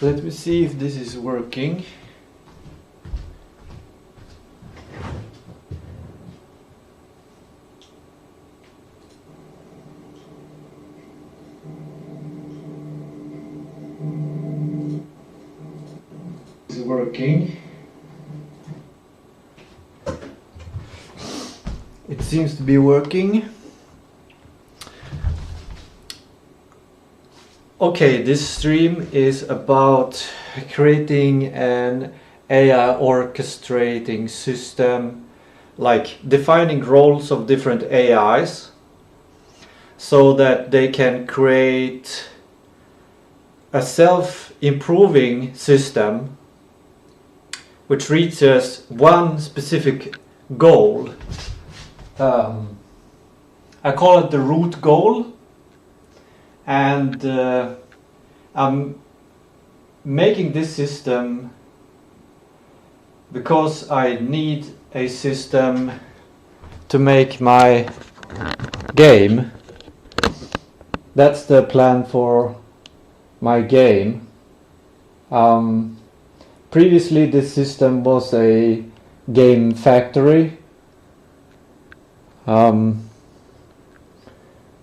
Let me see if this is working. Is working. It seems to be working. Okay, this stream is about creating an AI orchestrating system, like defining roles of different AIs so that they can create a self-improving system which reaches one specific goal. I call it the root goal. And I'm making this system because I need a system to make my game. That's the plan for my game. Previously this system was a game factory.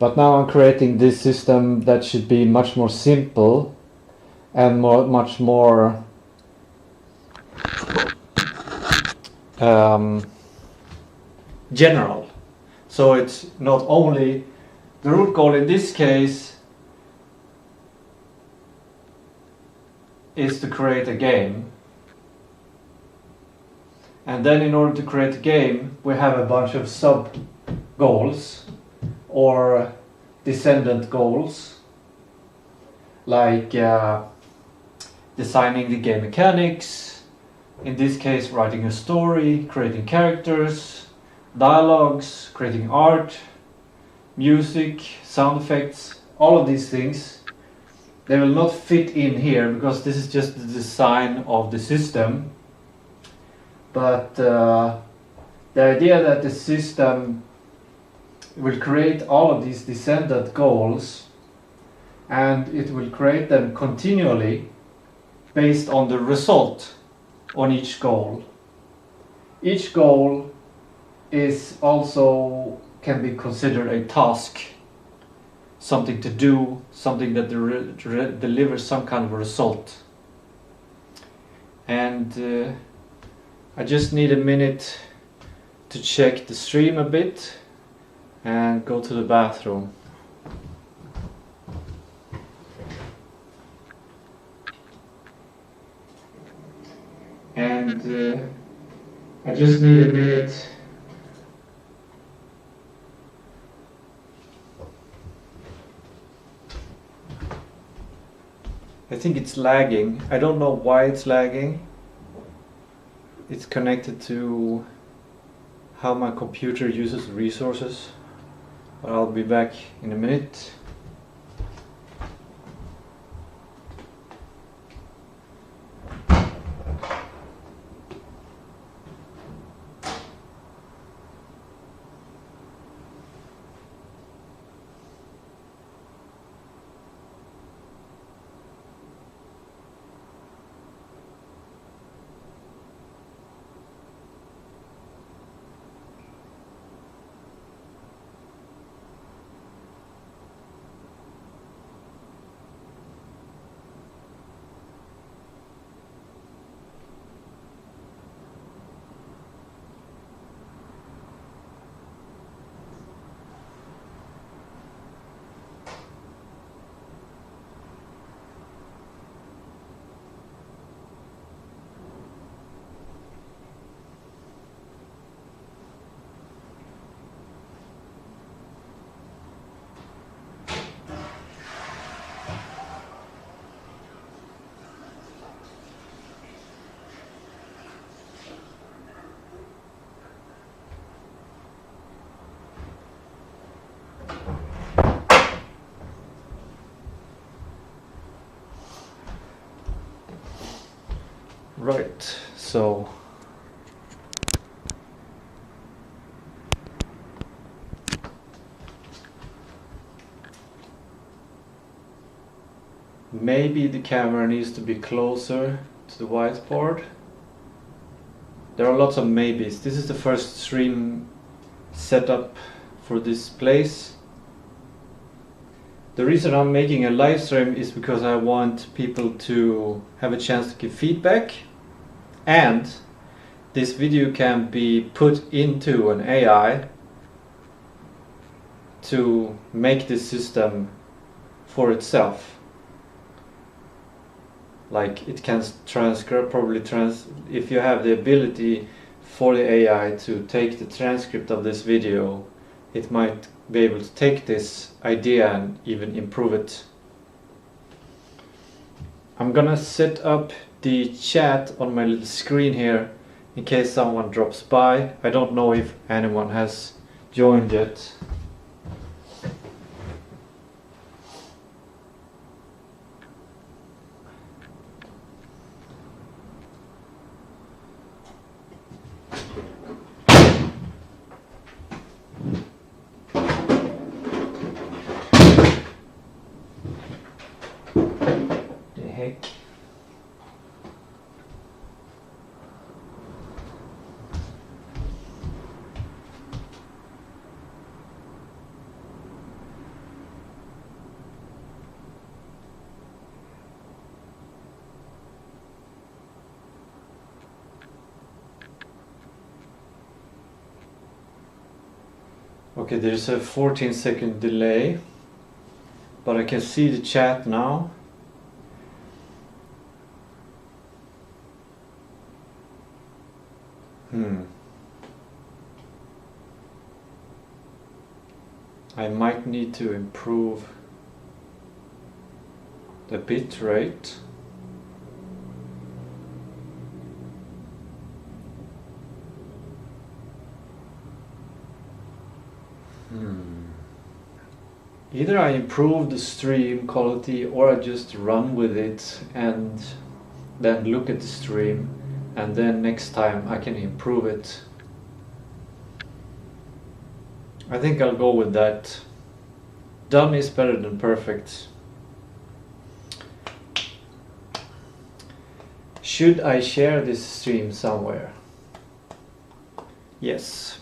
But now I'm creating this system that should be much more simple and much more general. So it's not only the root goal in this case is to create a game. And then in order to create a game, we have a bunch of sub goals or descendant goals, like designing the game mechanics, in this case writing a story, creating characters, dialogues, creating art, music, sound effects, all of these things. They will not fit in here because this is just the design of the system. But the idea that the system will create all of these descendant goals, and it will create them continually based on the result on each goal. Each goal is also can be considered a task, something to do, something that delivers some kind of a result. And I just need a minute to check the stream a bit and go to the bathroom. And I just need a minute I think it's lagging. I don't know why it's lagging. It's connected to how my computer uses resources. But I'll be back in a minute. Right, so Maybe the camera needs to be closer to the whiteboard. There are lots of maybes. This is the first stream setup for this place. The reason I'm making a live stream is because I want people to have a chance to give feedback, and this video can be put into an AI to make this system for itself. Like it can transcribe, if you have the ability for the AI to take the transcript of this video, it might be able to take this idea and even improve it. I'm gonna set up the chat on my little screen here in case someone drops by. I don't know if anyone has joined yet. The heck? Okay, there's a 14-second delay, but I can see the chat now. I might need to improve the bit rate. Either I improve the stream quality or I just run with it and then look at the stream, and then next time I can improve it. I think I'll go with that. Done is better than perfect. Should I share this stream somewhere? Yes.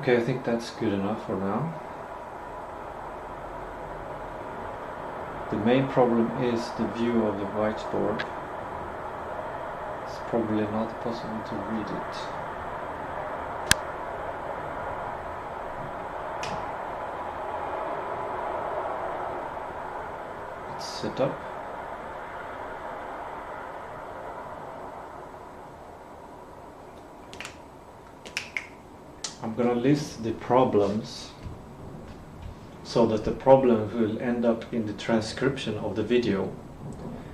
Okay, I think that's good enough for now. The main problem is the view of the whiteboard. It's probably not possible to read it. It's set up. I'm gonna list the problems so that the problem will end up in the transcription of the video.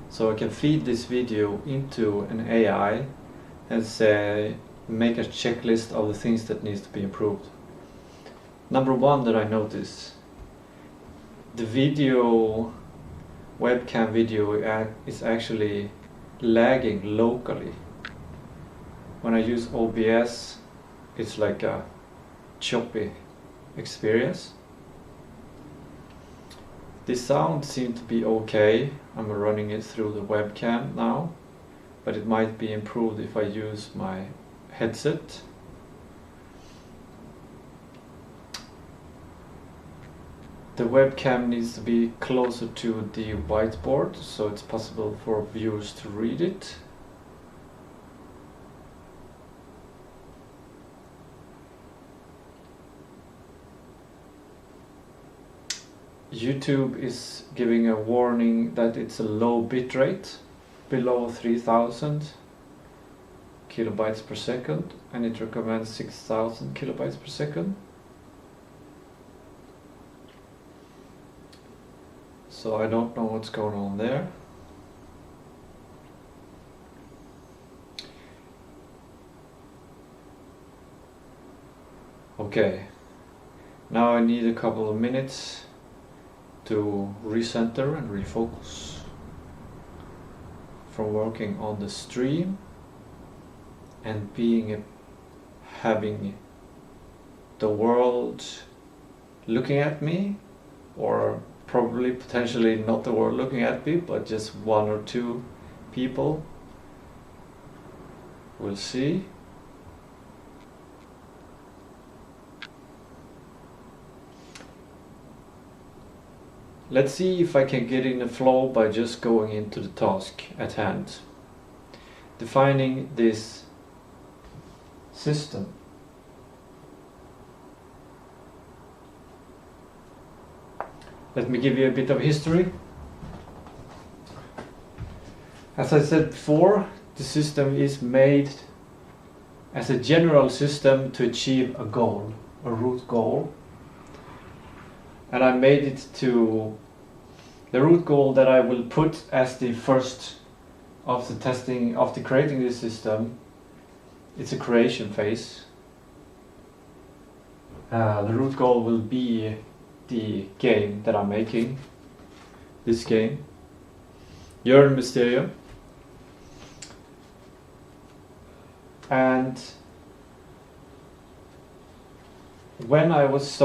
So I can feed this video into an AI and say, make a checklist of the things that needs to be improved. Number one that I notice, the video, webcam video is actually lagging locally. When I use OBS, it's like a choppy experience. The sound seemed to be okay. I'm running it through the webcam now, but it might be improved if I use my headset. The webcam needs to be closer to the whiteboard so it's possible for viewers to read it. YouTube is giving a warning that it's a low bitrate, below 3000 kilobytes per second, and it recommends 6000 kilobytes per second. So I don't know what's going on there. Okay, now I need a couple of minutes to recenter and refocus from working on the stream and having the world looking at me, or probably potentially not the world looking at me, but just one or two people. We'll see. Let's see if I can get in the flow by just going into the task at hand. Defining this system. Let me give you a bit of history. As I said before, the system is made as a general system to achieve a goal, a root goal. And I made it to the root goal that I will put as the first of the testing, after creating this system. It's a creation phase. The root goal will be the game that I'm making, this game, Yearn Mysterium. And when I was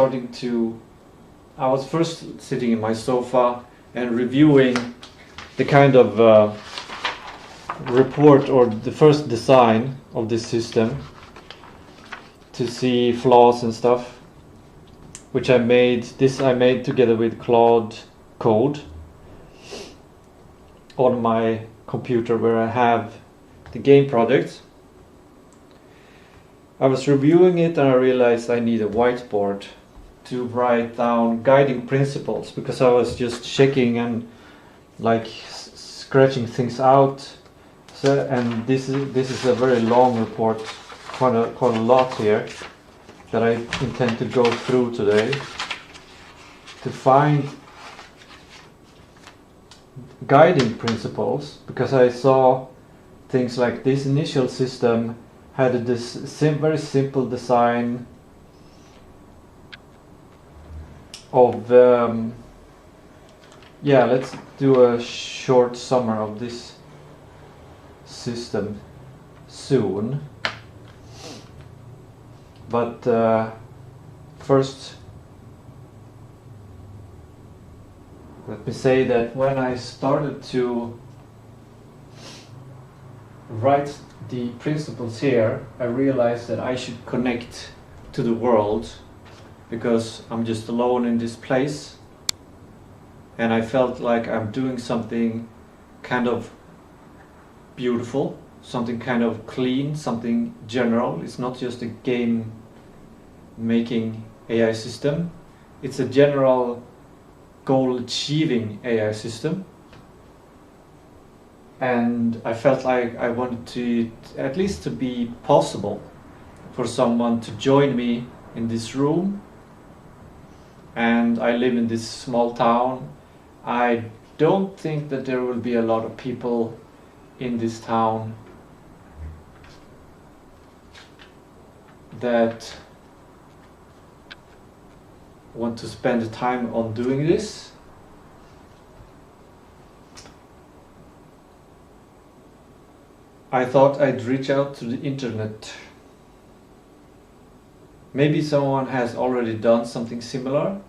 I was first sitting in my sofa and reviewing the kind of report or the first design of this system to see flaws and stuff, which I made together with Claude Code on my computer where I have the game project. I was reviewing it and I realized I need a whiteboard to write down guiding principles, because I was just checking and like scratching things out. So, and this is a very long report, quite a lot here that I intend to go through today to find guiding principles, because I saw things like this initial system had this very simple design of let's do a short summary of this system soon, but first let me say that when I started to write the principles here, I realized that I should connect to the world, because I'm just alone in this place, and I felt like I'm doing something kind of beautiful, something kind of clean, something general. It's not just a game making AI system, it's a general goal achieving AI system. And I felt like I wanted to at least to be possible for someone to join me in this room. And I live in this small town. I don't think that there will be a lot of people in this town that want to spend the time on doing this. I thought I'd reach out to the internet. Maybe someone has already done something similar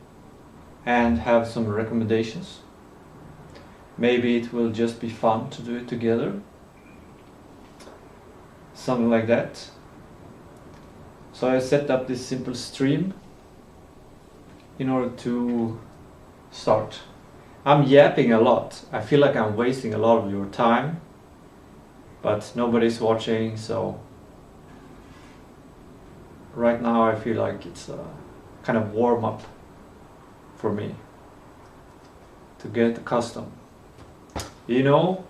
and have some recommendations. Maybe it will just be fun to do it together. Something like that. So I set up this simple stream in order to start. I'm yapping a lot. I feel like I'm wasting a lot of your time, but nobody's watching, so right now I feel like it's a kind of warm up for me to get accustomed. You know,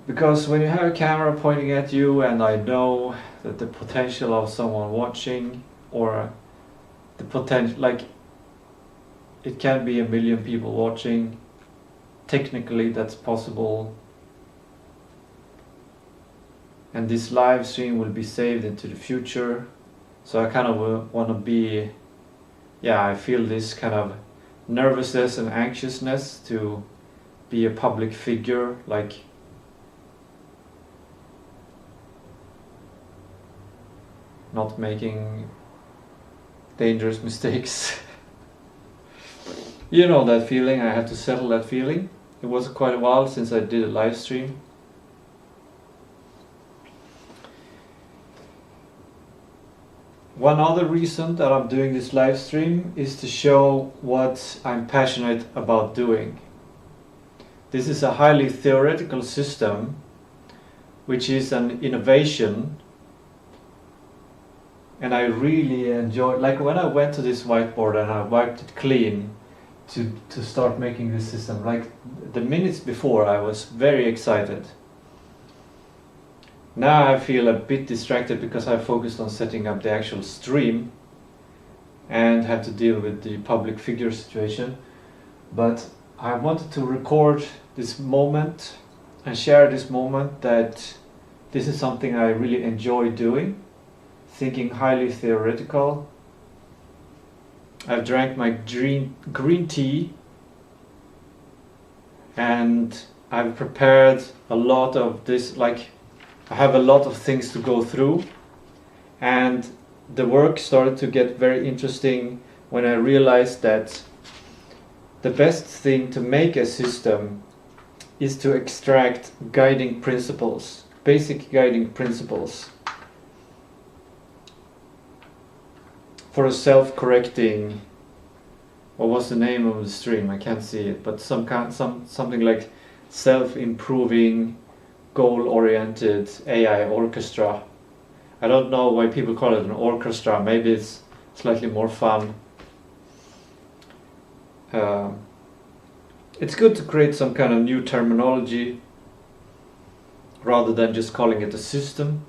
because when you have a camera pointing at you, and I know that the potential of someone watching, or the potential, like it can be 1 million people watching, technically that's possible, and this live stream will be saved into the future. So I kind of want to be, I feel this kind of nervousness and anxiousness to be a public figure, like not making dangerous mistakes. You know that feeling. I had to settle that feeling. It was quite a while since I did a live stream. One other reason that I'm doing this live stream is to show what I'm passionate about doing. This is a highly theoretical system, which is an innovation, and I really enjoy, like when I went to this whiteboard and I wiped it clean to start making this system, like the minutes before I was very excited. Now I feel a bit distracted because I focused on setting up the actual stream and had to deal with the public figure situation. But I wanted to record this moment and share this moment, that this is something I really enjoy doing, thinking highly theoretical. I've drank my green tea, and I've prepared a lot of this, like I have a lot of things to go through, and the work started to get very interesting when I realized that the best thing to make a system is to extract guiding principles, basic guiding principles for a self-correcting, what was the name of the stream? I can't see it, but something like self-improving, goal-oriented AI orchestra. I don't know why people call it an orchestra. Maybe it's slightly more fun. It's good to create some kind of new terminology rather than just calling it a system.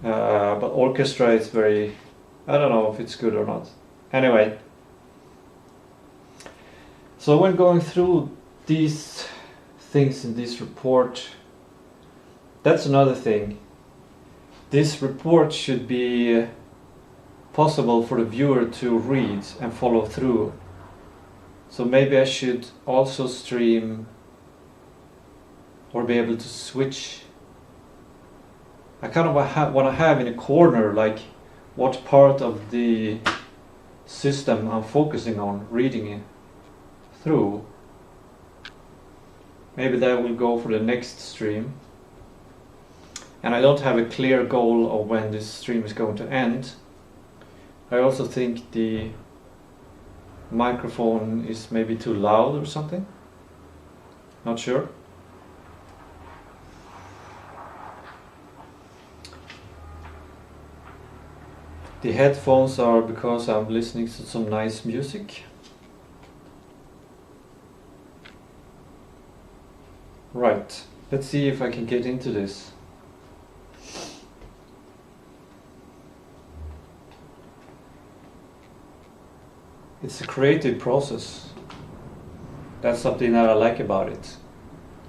But orchestra is very, I don't know if it's good or not. Anyway, so when going through these things in this report, that's another thing. This report should be possible for the viewer to read and follow through. So maybe I should also stream or be able to switch. I kind of want to have in a corner like what part of the system I'm focusing on reading it through. Maybe that will go for the next stream. and I don't have a clear goal of when this stream is going to end. I also think the microphone is maybe too loud or something. Not sure. The headphones are because I'm listening to some nice music. Right, let's see if I can get into this. It's a creative process. That's something that I like about it.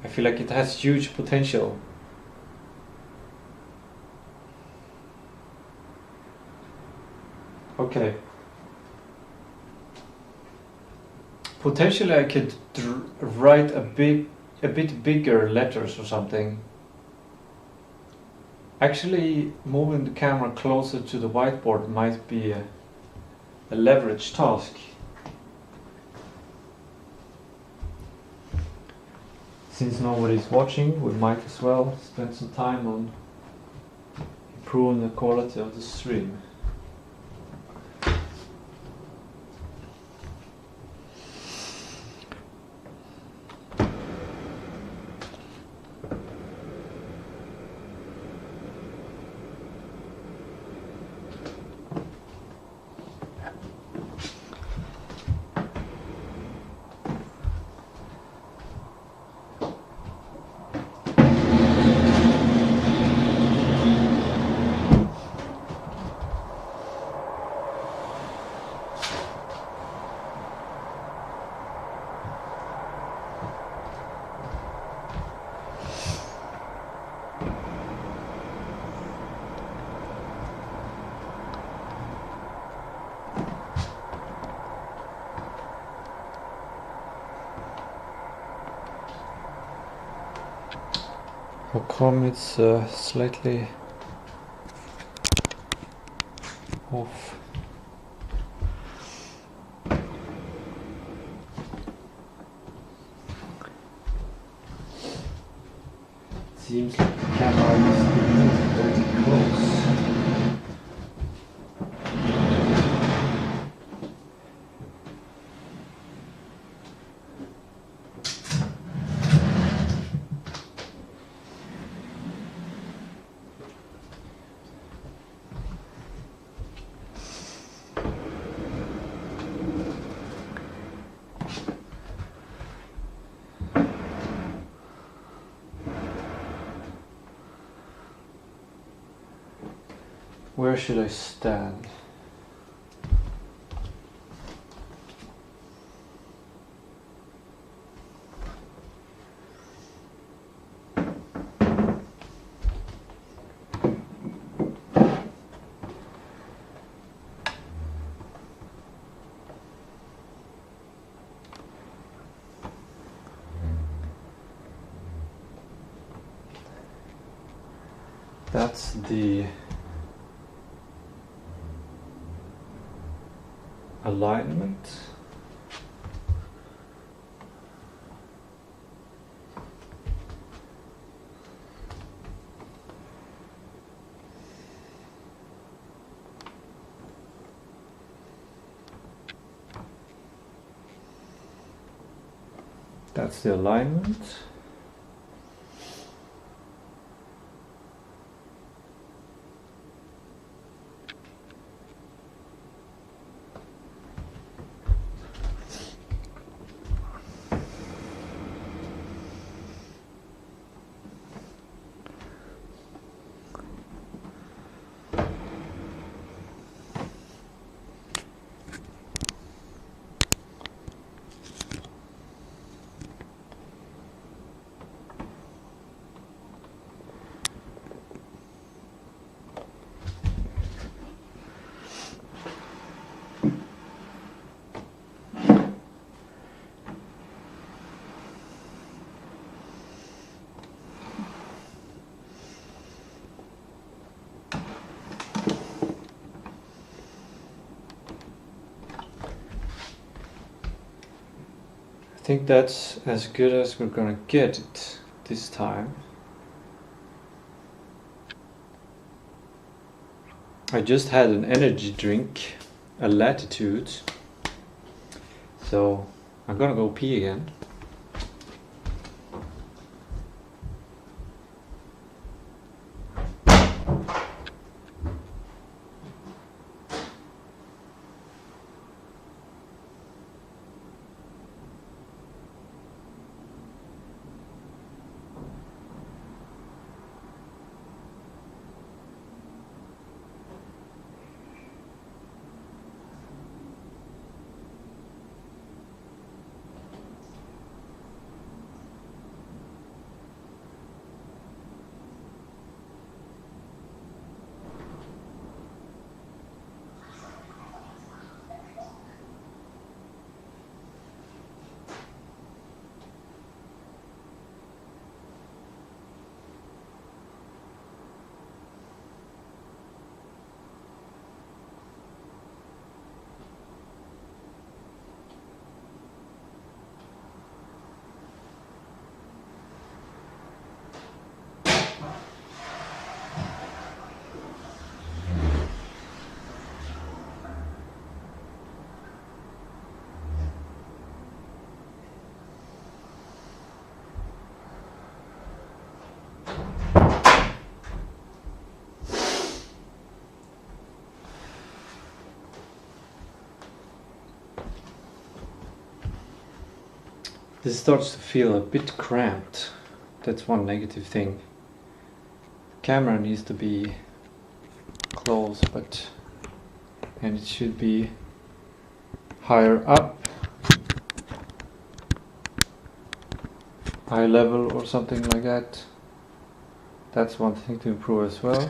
I feel like it has huge potential. Okay. Potentially I could write a bit bigger letters or something. Actually, moving the camera closer to the whiteboard might be a leverage task. Since nobody's watching, we might as well spend some time on improving the quality of the stream. How come it's slightly off? Seems like the camera is very close. Where should I stand? That's the alignment. That's the alignment. I think that's as good as we're gonna get it this time. I just had an energy drink, a Latitude, so I'm gonna go pee again. This starts to feel a bit cramped. That's one negative thing. Camera needs to be close, and it should be higher up, eye level or something like that. That's one thing to improve as well.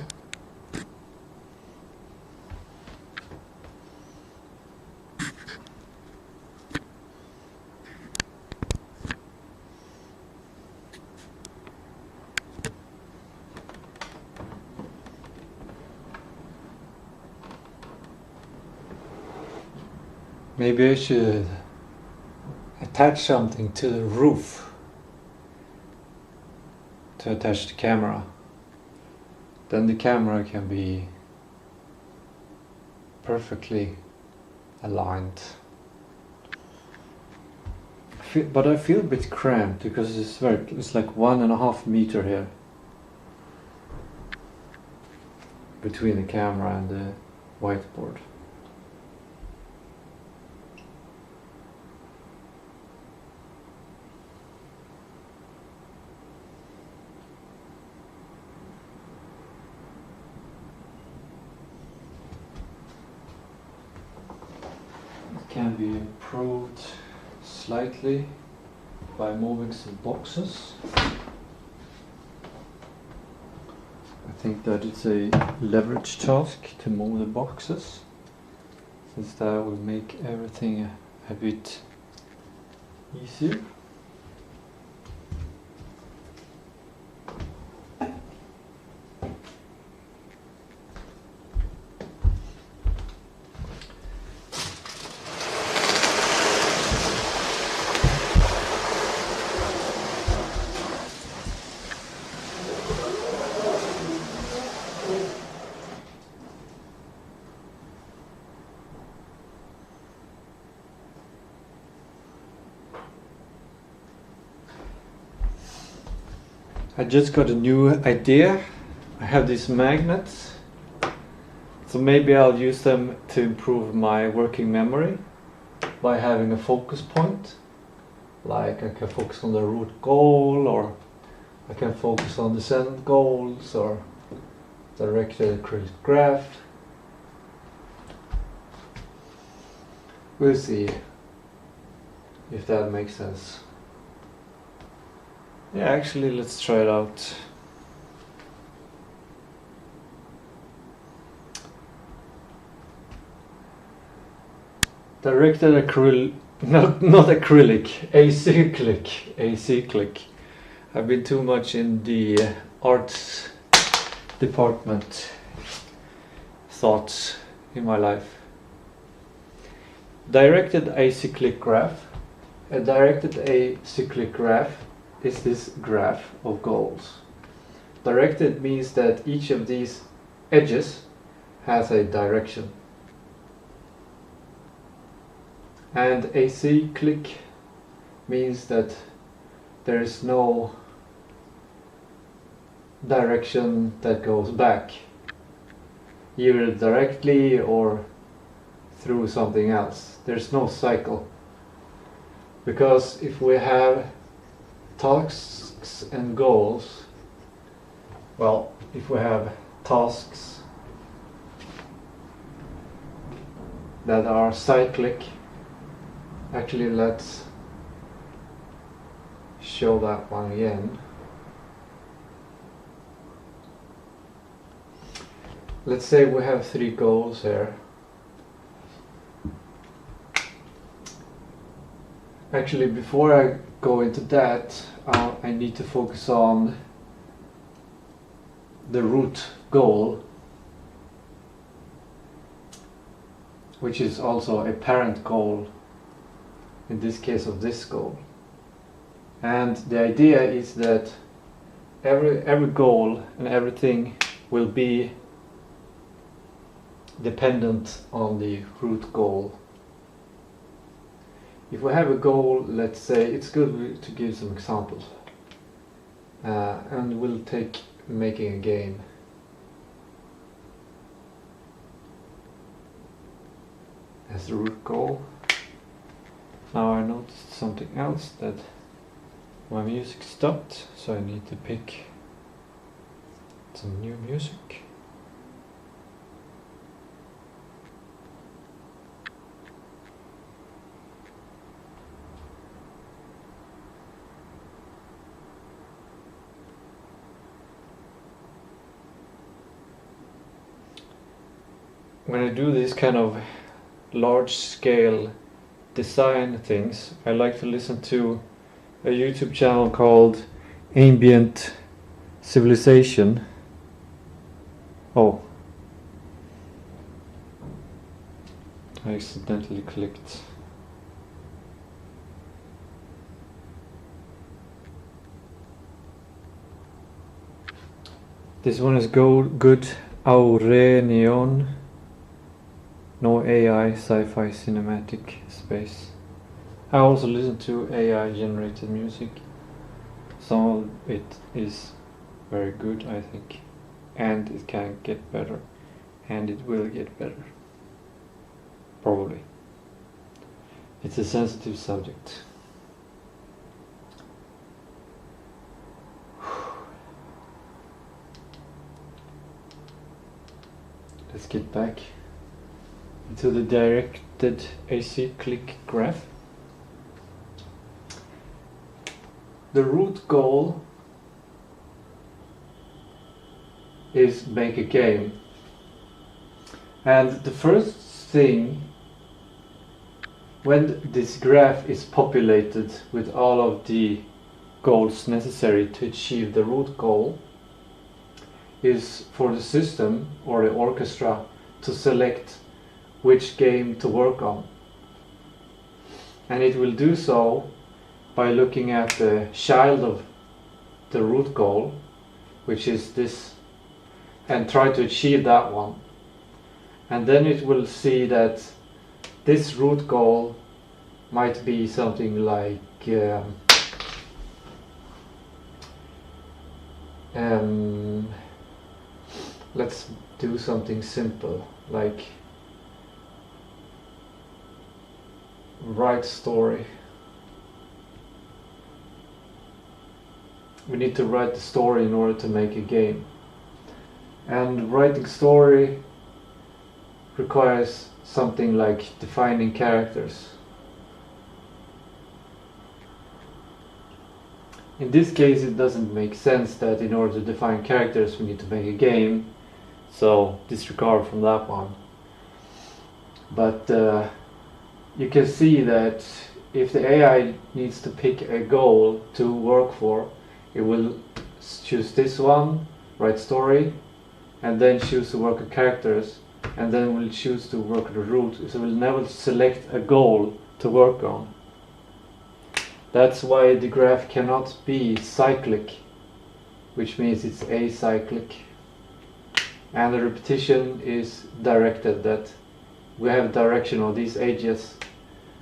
Maybe I should attach something to the roof to attach the camera. Then the camera can be perfectly aligned. But I feel a bit cramped because it's like 1.5 meters here between the camera and the whiteboard. Can be improved slightly by moving some boxes. I think that it's a leverage task to move the boxes, since that will make everything a bit easier. I just got a new idea. I have these magnets, so maybe I'll use them to improve my working memory by having a focus point. Like I can focus on the root goal, or I can focus on the cent goals, or directed acrylic graph. We'll see if that makes sense. Yeah, actually, let's try it out. Directed acrylic, not acrylic, acyclic. I've been too much in the arts department thoughts in my life. Directed acyclic graph. A directed acyclic graph is this graph of goals. Directed means that each of these edges has a direction. And acyclic means that there is no direction that goes back, either directly or through something else. There's no cycle. Because if we have tasks and goals, well, if we have tasks that are cyclic, actually let's show that one again. Let's say we have 3 goals here. Actually, before I go into that, I need to focus on the root goal, which is also a parent goal, in this case of this goal. And the idea is that every goal and everything will be dependent on the root goal. If we have a goal, let's say, it's good to give some examples, and we'll take making a game. As the root goal. Now I noticed something else, that my music stopped, so I need to pick some new music. When I do this kind of large scale design things, I like to listen to a YouTube channel called Ambient Civilization. Oh, I accidentally clicked. This one is good Aurenion. No AI, sci-fi, cinematic, space. I also listen to AI generated music. Some of it is very good, I think. And it can get better. And it will get better. Probably. It's a sensitive subject. Let's get back into the directed acyclic graph. The root goal is make a game, and the first thing, when this graph is populated with all of the goals necessary to achieve the root goal, is for the system or the orchestra to select which game to work on. And it will do so by looking at the child of the root goal, which is this, and try to achieve that one. And then it will see that this root goal might be something like let's do something simple, like write story. We need to write the story in order to make a game. And writing story requires something like defining characters. In this case, it doesn't make sense that in order to define characters we need to make a game, so disregard from that one. But you can see that if the AI needs to pick a goal to work for, it will choose this one, write story, and then choose to work with characters, and then will choose to work with the root. So it will never select a goal to work on. That's why the graph cannot be cyclic, which means it's acyclic. and the repetition is directed, that we have direction on these edges.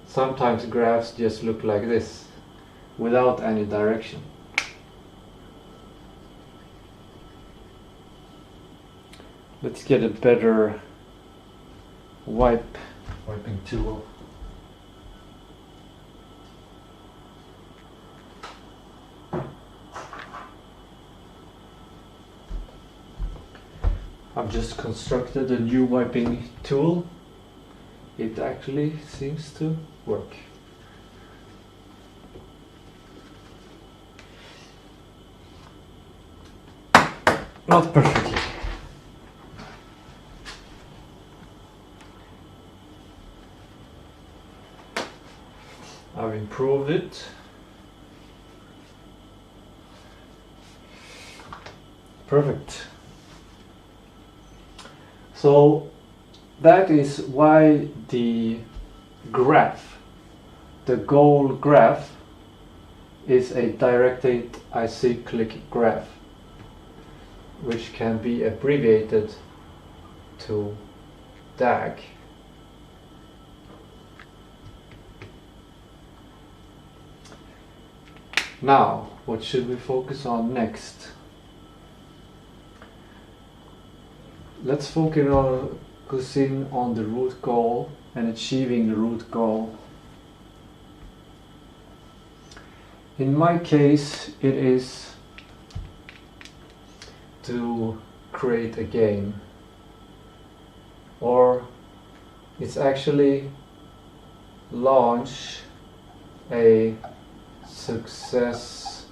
Sometimes graphs just look like this without any direction. Let's get a better wiping tool. I've just constructed a new wiping tool. It actually seems to work. Not perfectly. I've improved it. Perfect. So that is why the graph, the goal graph, is a directed acyclic graph, which can be abbreviated to DAG. Now, what should we focus on next? Let's focus in on the root goal and achieving the root goal. In my case, it is to create a game, or it's actually launch a successful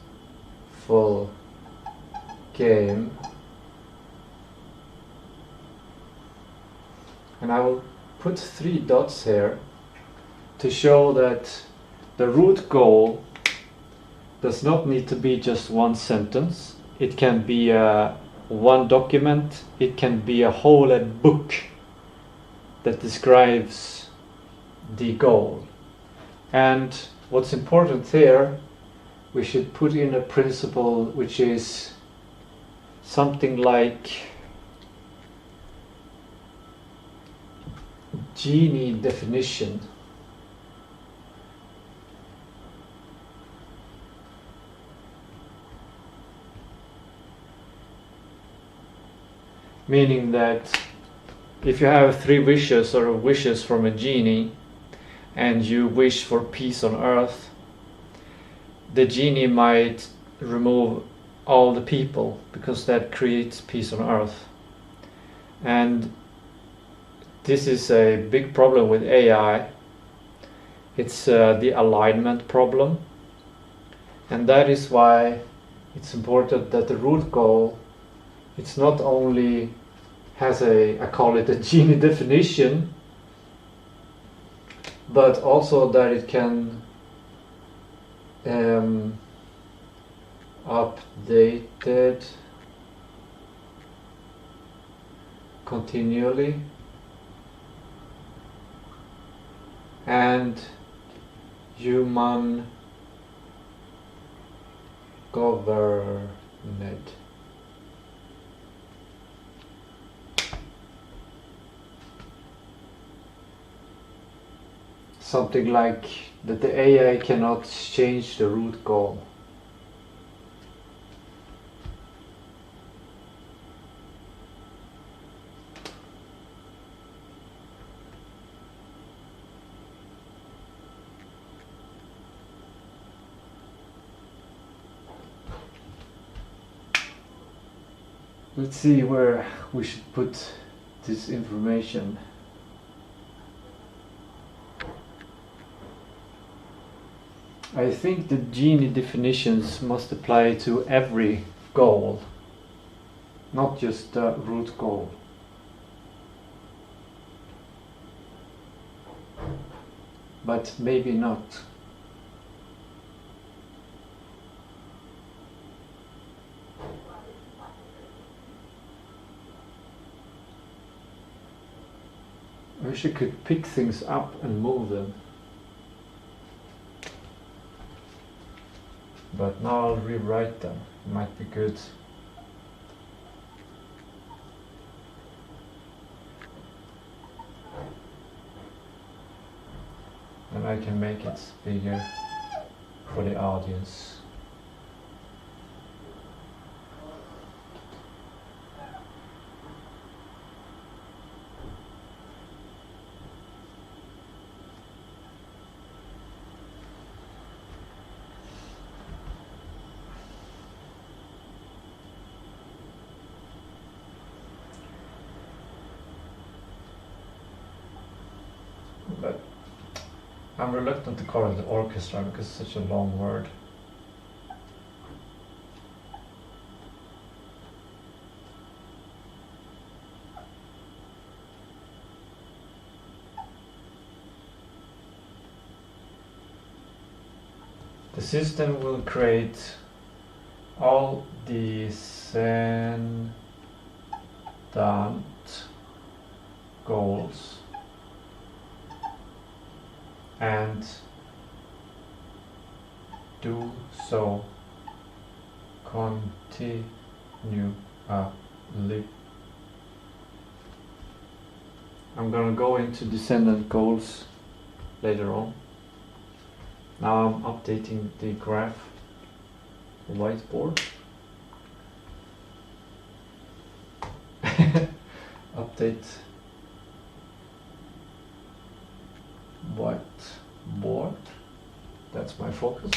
game. And I will put 3 dots here to show that the root goal does not need to be just one sentence. It can be one document, it can be a whole book that describes the goal. And what's important here, we should put in a principle which is something like genie definition. Meaning that if you have 3 wishes or wishes from a genie and you wish for peace on earth, the genie might remove all the people because that creates peace on earth. And this is a big problem with AI. It's the alignment problem, and that is why it's important that the root goal, it's not only has I call it a genie definition, but also that it can updated continually and human governed. Something like that the AI cannot change the root goal. Let's see where we should put this information. I think the genie definitions must apply to every goal, not just the root goal. But maybe not. I wish I could pick things up and move them. But now I'll rewrite them. Might be good. I can make it bigger for the audience. But I'm reluctant to call it orchestra because it's such a long word. The system will create all descendant goals and do so continually. I'm gonna go into descendant goals later on. Now I'm updating the graph whiteboard. Update whiteboard. That's my focus.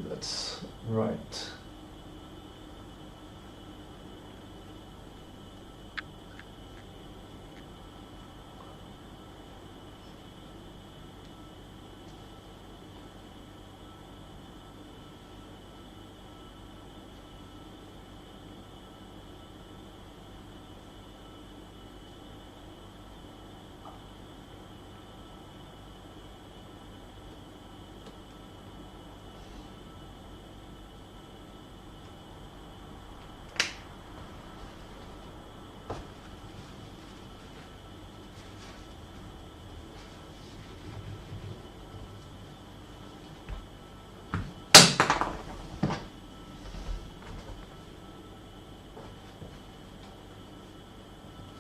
That's right.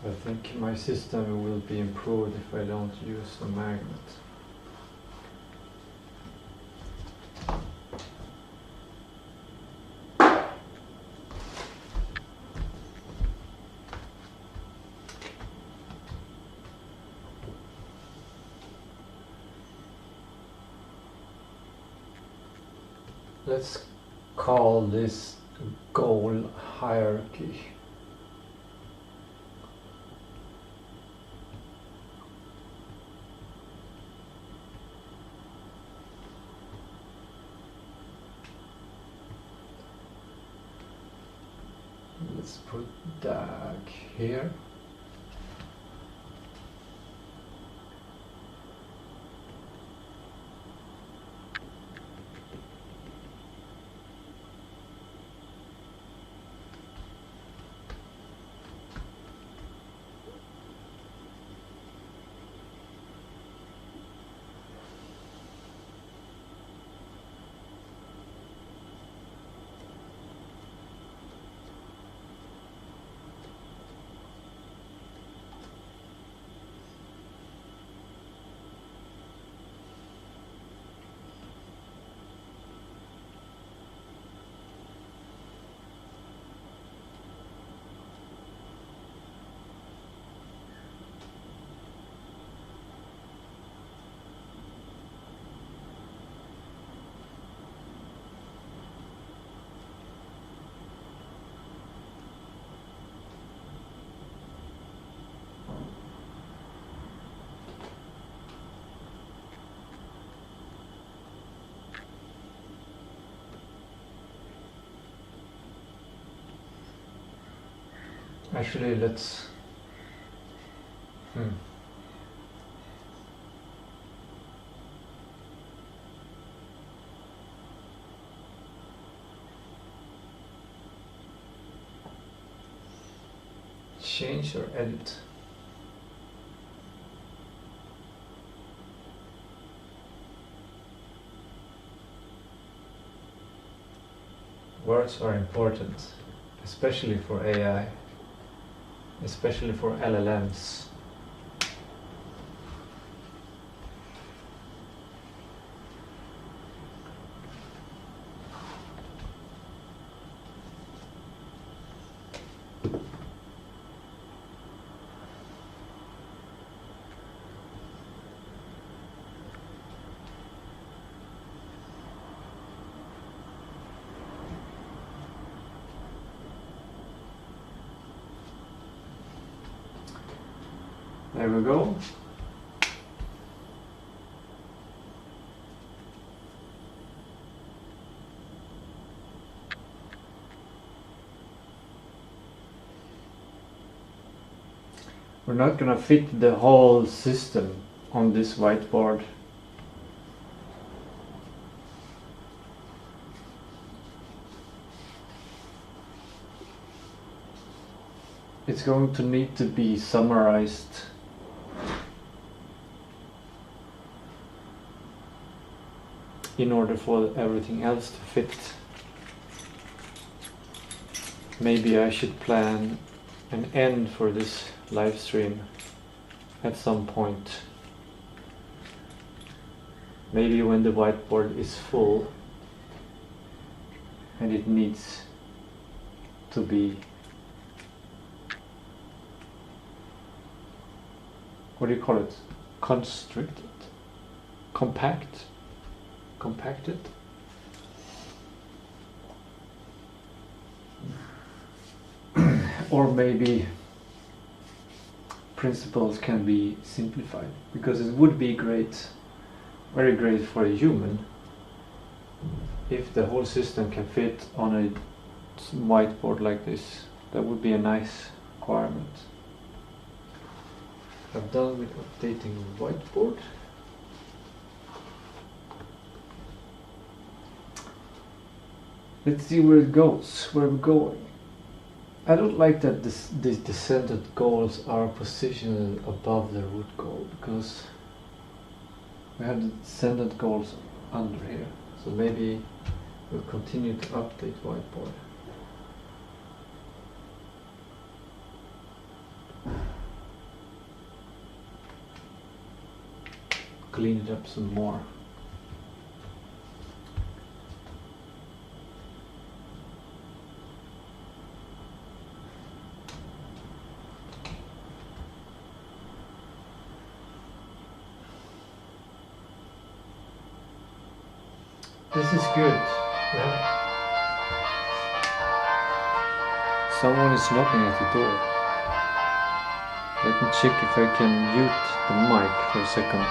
I think my system will be improved if I don't use a magnet. Let's call this goal hierarchy. Let's put DAG here. Actually, let's change or edit. Words are important, especially for AI, especially for LLMs. There we go. We're not gonna fit the whole system on this whiteboard. It's going to need to be summarized. In order for everything else to fit. Maybe I should plan an end for this live stream at some point. Maybe when the whiteboard is full and it needs to be, what do you call it? Constricted? Compacted? Or maybe principles can be simplified, because it would be great, very great for a human if the whole system can fit on a whiteboard like this. That would be a nice requirement. I'm done with updating the whiteboard. Let's see where it goes, where we're going. I don't like that these descended goals are positioned above the root goal, because we have the descended goals under here. So maybe we'll continue to update whiteboard. Clean it up some more. This is good. Yeah. Someone is knocking at the door. Let me check if I can mute the mic for a second.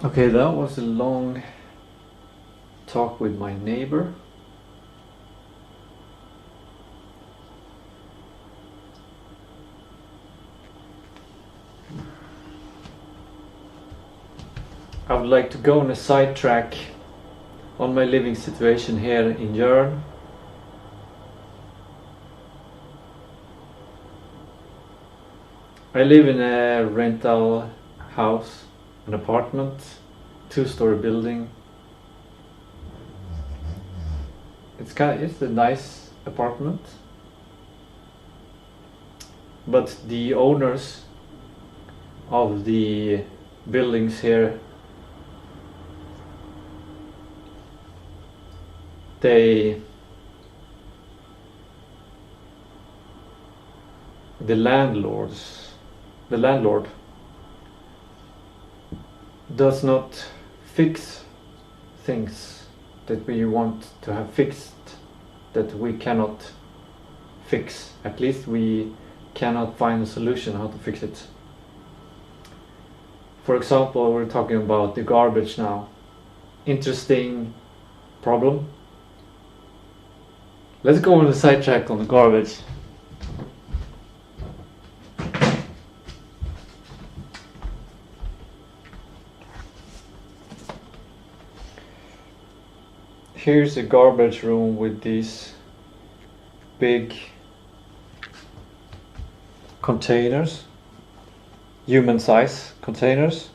Okay, that was a long talk with my neighbor. I would like to go on a sidetrack on my living situation here in Jörn. I live in a rental house, an apartment, 2-story building. It's a nice apartment, but the owners of the buildings here, the landlord does not fix things that we want to have fixed, that we cannot fix. At least we cannot find a solution how to fix it. For example, we're talking about the garbage now. Interesting problem. Let's go on the sidetrack on the garbage. Here's a garbage room with these big containers, human size containers.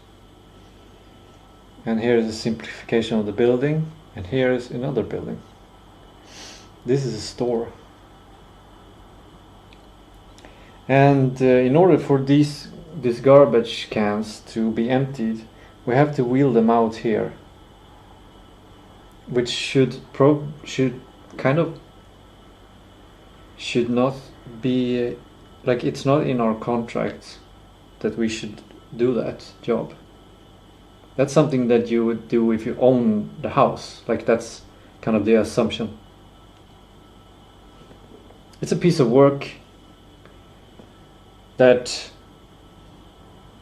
And here is a simplification of the building, and here is another building. This is a store. And in order for these garbage cans to be emptied, we have to wheel them out here, which should not be like, it's not in our contract that we should do that job. That's something that you would do if you own the house. Like, that's kind of the assumption. It's a piece of work that,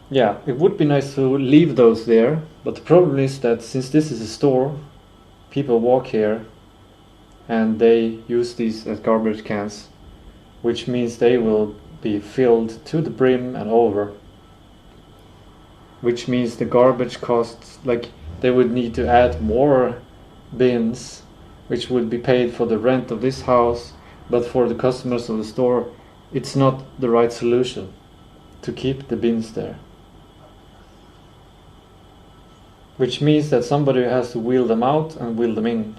yeah, it would be nice to leave those there, but the problem is that since this is a store, people walk here and they use these as garbage cans, which means they will be filled to the brim and over, which means the garbage costs, like, they would need to add more bins, which would be paid for the rent of this house, but for the customers of the store, it's not the right solution to keep the bins there. Which means that somebody has to wheel them out and wheel them in.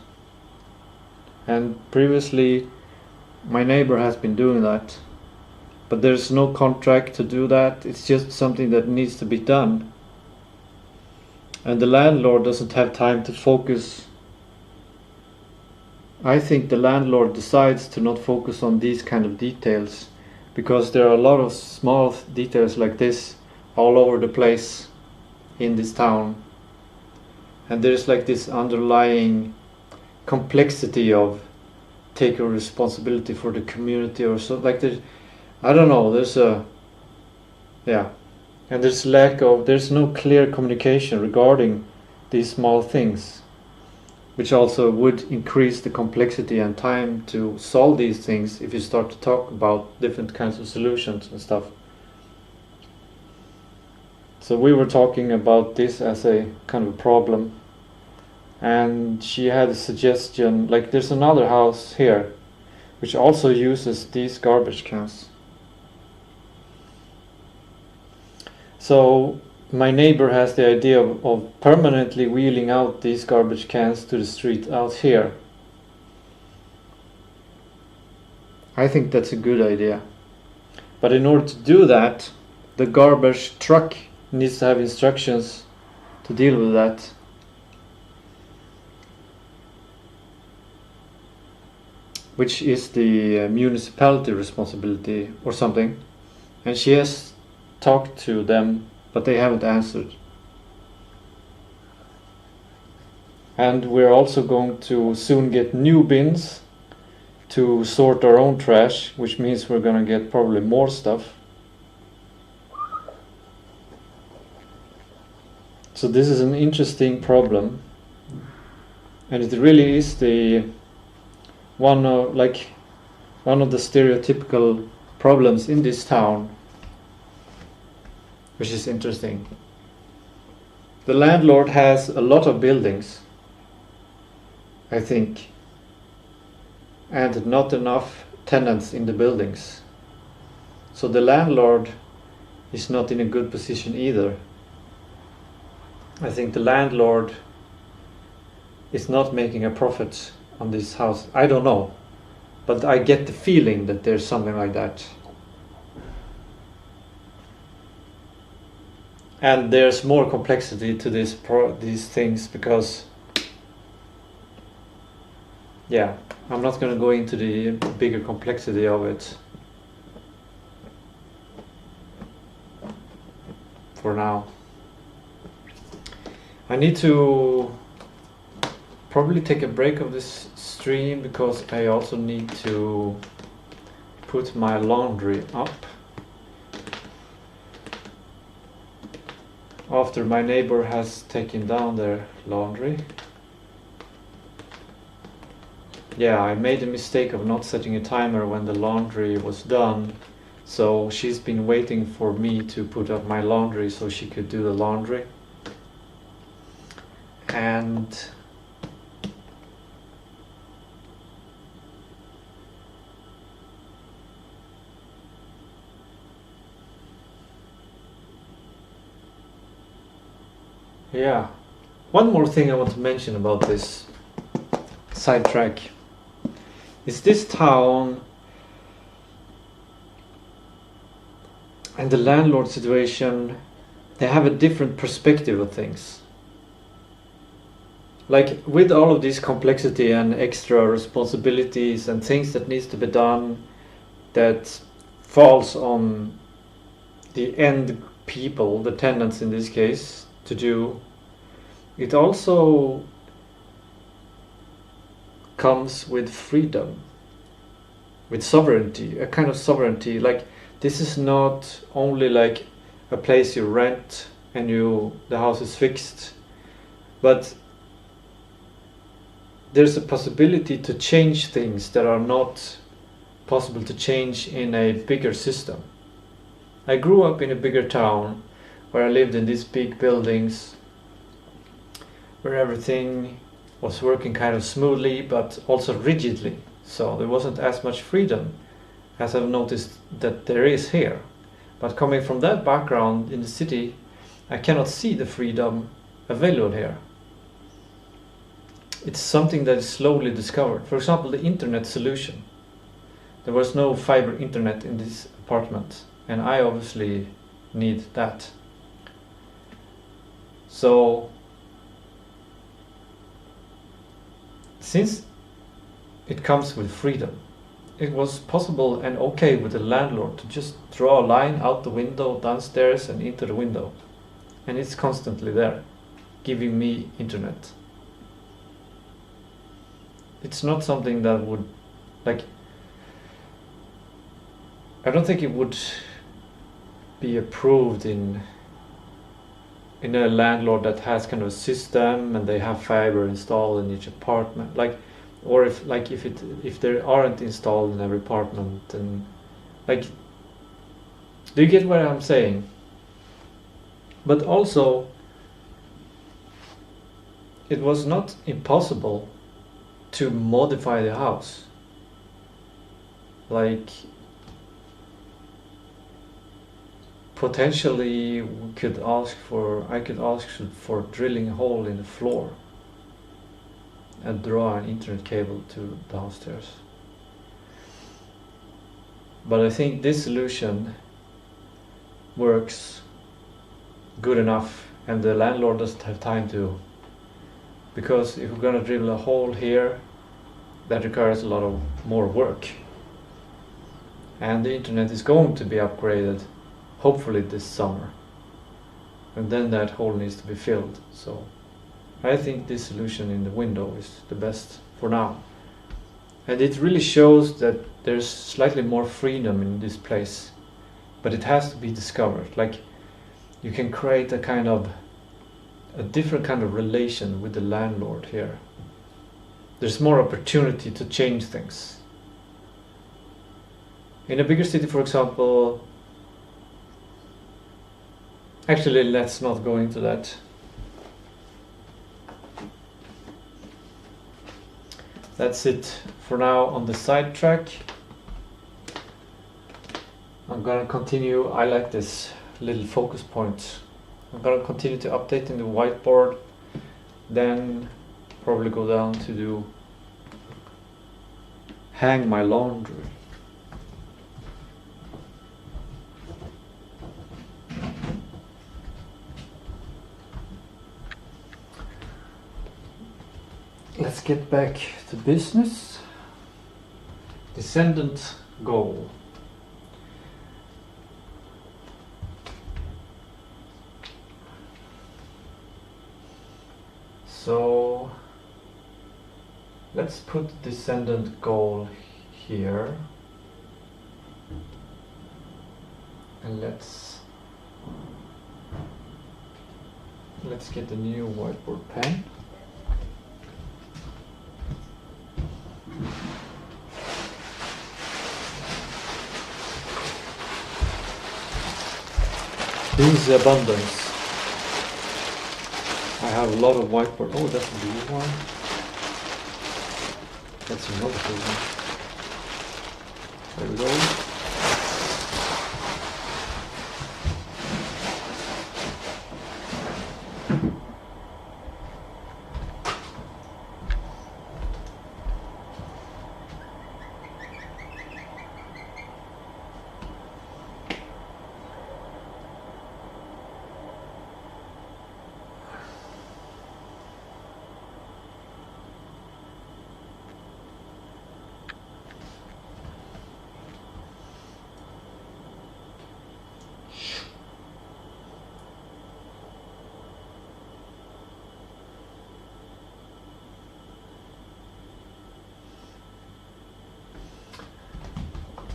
And previously my neighbor has been doing that, but there's no contract to do that. It's just something that needs to be done. And the landlord doesn't have time to focus. I think the landlord decides to not focus on these kind of details because there are a lot of small details like this all over the place in this town. And there's like this underlying complexity of taking responsibility for the community or so. Like, there's, I don't know, there's a, yeah. And there's no clear communication regarding these small things, which also would increase the complexity and time to solve these things if you start to talk about different kinds of solutions and stuff. So we were talking about this as a kind of a problem, and she had a suggestion, like, there's another house here which also uses these garbage cans. So my neighbor has the idea of permanently wheeling out these garbage cans to the street out here. I think that's a good idea. But in order to do that, the garbage truck needs to have instructions to deal with that. Which is the municipality responsibility or something. And she has talked to them, but they haven't answered. And we're also going to soon get new bins to sort our own trash, which means we're gonna get probably more stuff. So this is an interesting problem, and it really is the one of the stereotypical problems in this town, which is interesting. The landlord has a lot of buildings, I think, and not enough tenants in the buildings. So the landlord is not in a good position either. I think the landlord is not making a profit on this house. I don't know, but I get the feeling that there's something like that. And there's more complexity to these things, because yeah, I'm not going to go into the bigger complexity of it for now. I need to probably take a break of this stream, because I also need to put my laundry up after my neighbor has taken down their laundry. Yeah, I made a mistake of not setting a timer when the laundry was done, so she's been waiting for me to put up my laundry so she could do the laundry. And yeah, one more thing I want to mention about this sidetrack is this town and the landlord situation. They have a different perspective of things. Like, with all of this complexity and extra responsibilities and things that needs to be done that falls on the end people, the tenants in this case, to do, it also comes with freedom, with sovereignty, a kind of sovereignty. Like, this is not only like a place you rent and the house is fixed, but there's a possibility to change things that are not possible to change in a bigger system. I grew up in a bigger town where I lived in these big buildings where everything was working kind of smoothly but also rigidly, so there wasn't as much freedom as I've noticed that there is here. But coming from that background in the city, I cannot see the freedom available here. It's something that is slowly discovered. For example, the internet solution. There was no fiber internet in this apartment, and I obviously need that. So, since it comes with freedom, it was possible and okay with the landlord to just draw a line out the window, downstairs and into the window. And it's constantly there, giving me internet. It's not something that would, like, I don't think it would be approved in a landlord that has kind of a system and they have fiber installed in each apartment, like, or if there aren't installed in every apartment. And like, do you get what I'm saying? But also, it was not impossible to modify the house. Like, potentially I could ask for drilling a hole in the floor and draw an internet cable to downstairs. But I think this solution works good enough, and the landlord doesn't have time to, because if we're gonna drill a hole here, that requires a lot of more work, and the internet is going to be upgraded hopefully this summer, and then that hole needs to be filled. So I think this solution in the window is the best for now, and it really shows that there's slightly more freedom in this place, but it has to be discovered. Like, you can create a kind of a different kind of relation with the landlord here. There's more opportunity to change things. In a bigger city, for example, actually let's not go into that. That's it for now on the sidetrack. I'm gonna continue. I like this little focus point. I'm gonna continue to update in the whiteboard, then probably go down to do hang my laundry. Let's get back to business. Descendant goal. So let's put descendant goal here, and let's get a new whiteboard pen. This is abundance. I have a lot of whiteboard. Oh, that's a blue one. That's another blue one. There we go.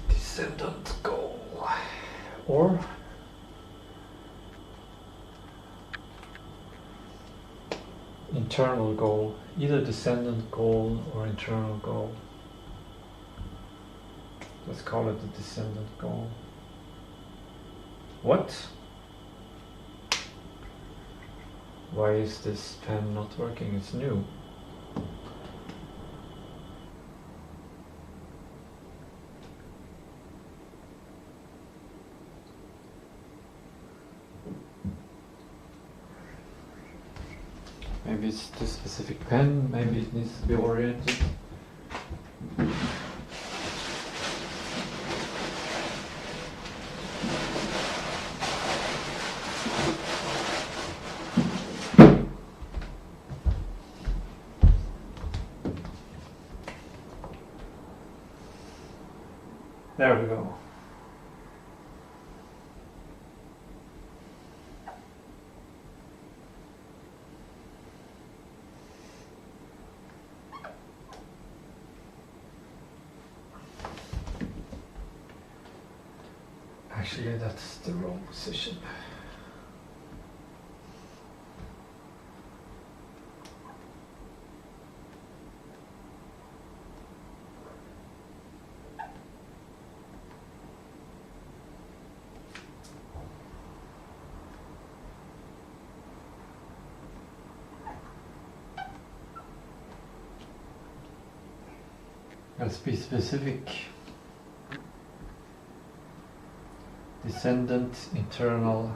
Descendant goal, or internal goal, either descendant goal or internal goal. Let's call it the descendant goal. What? Why is this pen not working? It's new. Maybe it's this specific pen, maybe it needs to be oriented. There we go. Actually, that's the wrong position. Let's be specific. Descendant internal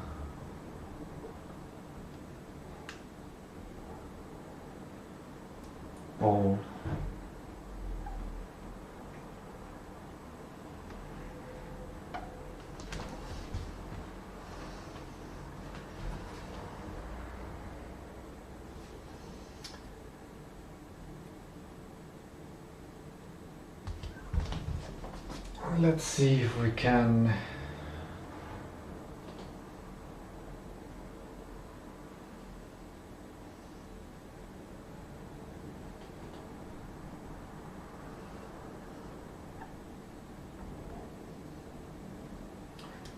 goal. Let's see if we can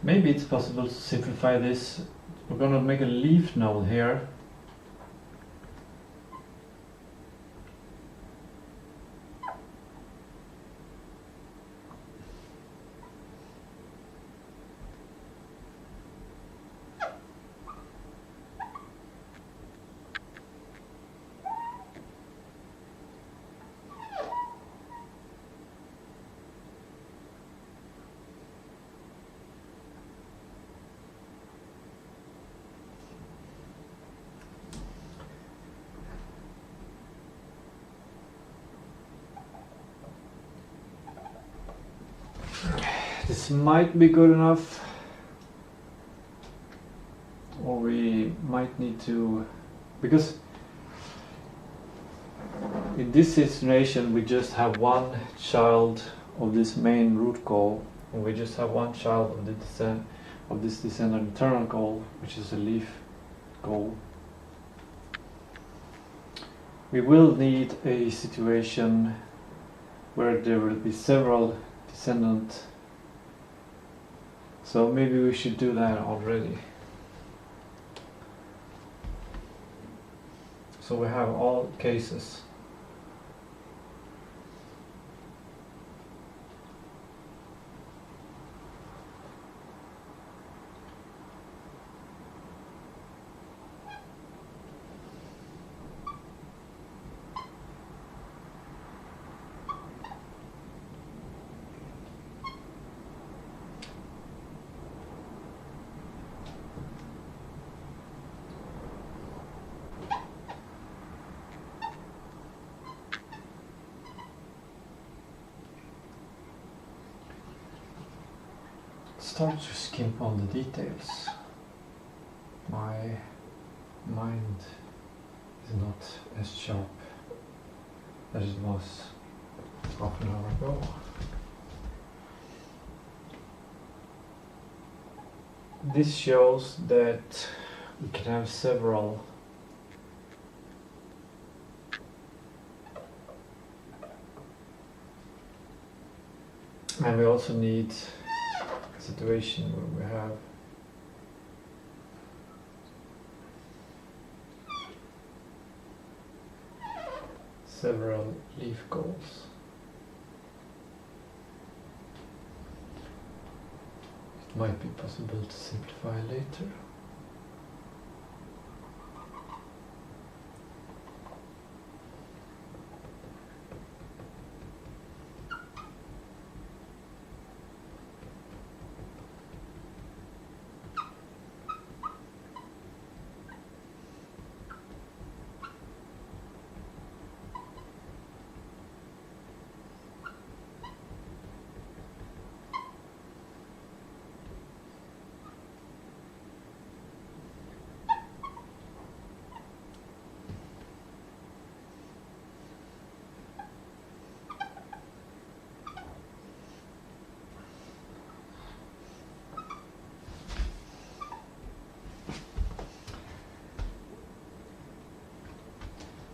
maybe it's possible to simplify this. We're gonna make a leaf node here this might be good enough, or we might need to, because in this situation we just have one child of this main root goal, and we just have one child of this descendant internal goal, which is a leaf goal. We will need a situation where there will be several descendants, so maybe we should do that already. So we have all cases. Start to skimp on the details. My mind is not as sharp as it was half an hour ago. This shows that we can have several and we also need situation where we have several leaf goals. It might be possible to simplify later.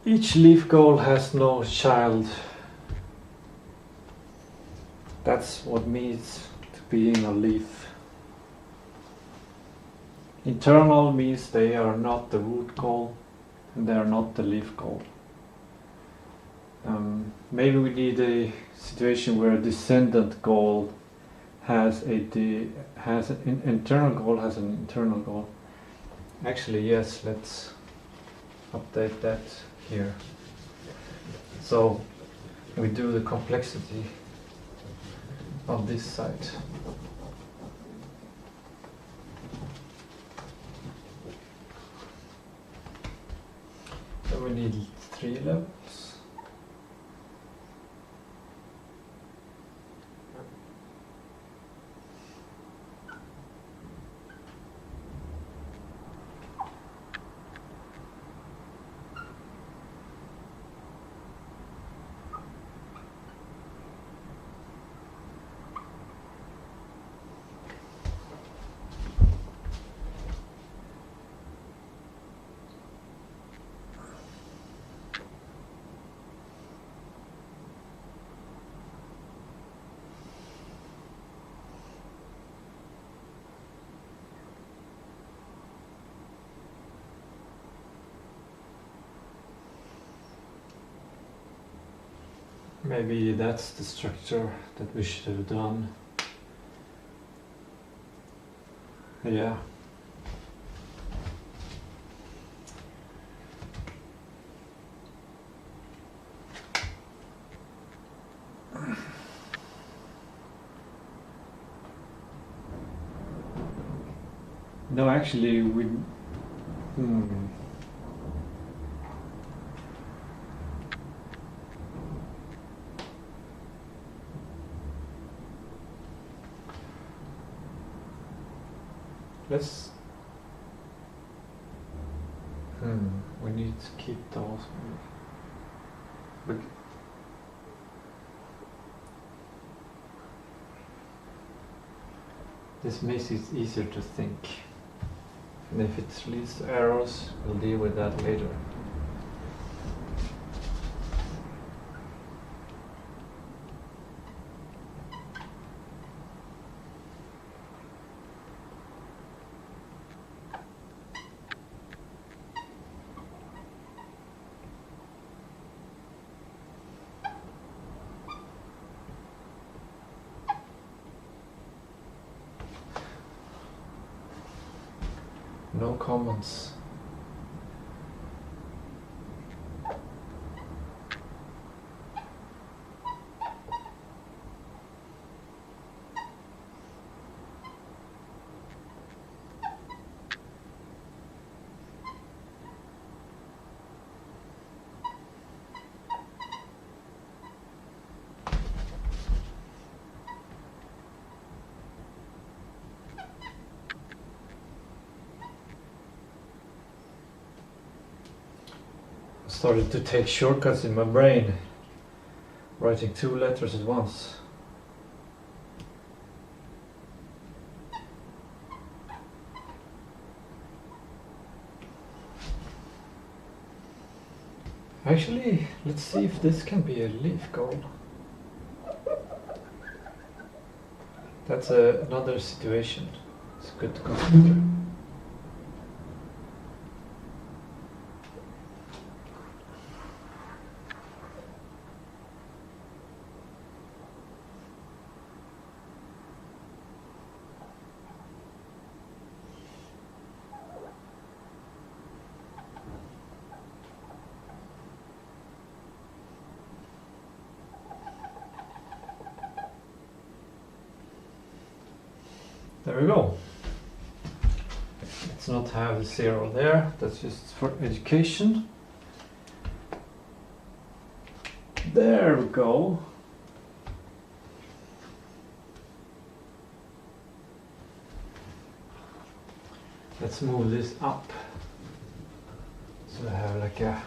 Each leaf goal has no child. That's what means to be in a leaf. Internal means they are not the root goal and they are not the leaf goal. Maybe we need a situation where a descendant goal has an internal goal has an internal goal. Actually, yes, let's update that here. So we do the complexity on this side. So we need 3 levels. Maybe that's the structure that we should have done. Yeah. No, actually, we. let's. We need to keep those. But this makes it easier to think. And if it leads to errors, we'll deal with that later. No comments. Started to take shortcuts in my brain, writing 2 letters at once. Actually, let's see if this can be a leaf goal. That's another situation. It's good to consider. There we go. Let's not have a 0 there. That's just for education. There we go. Let's move this up. So I have like a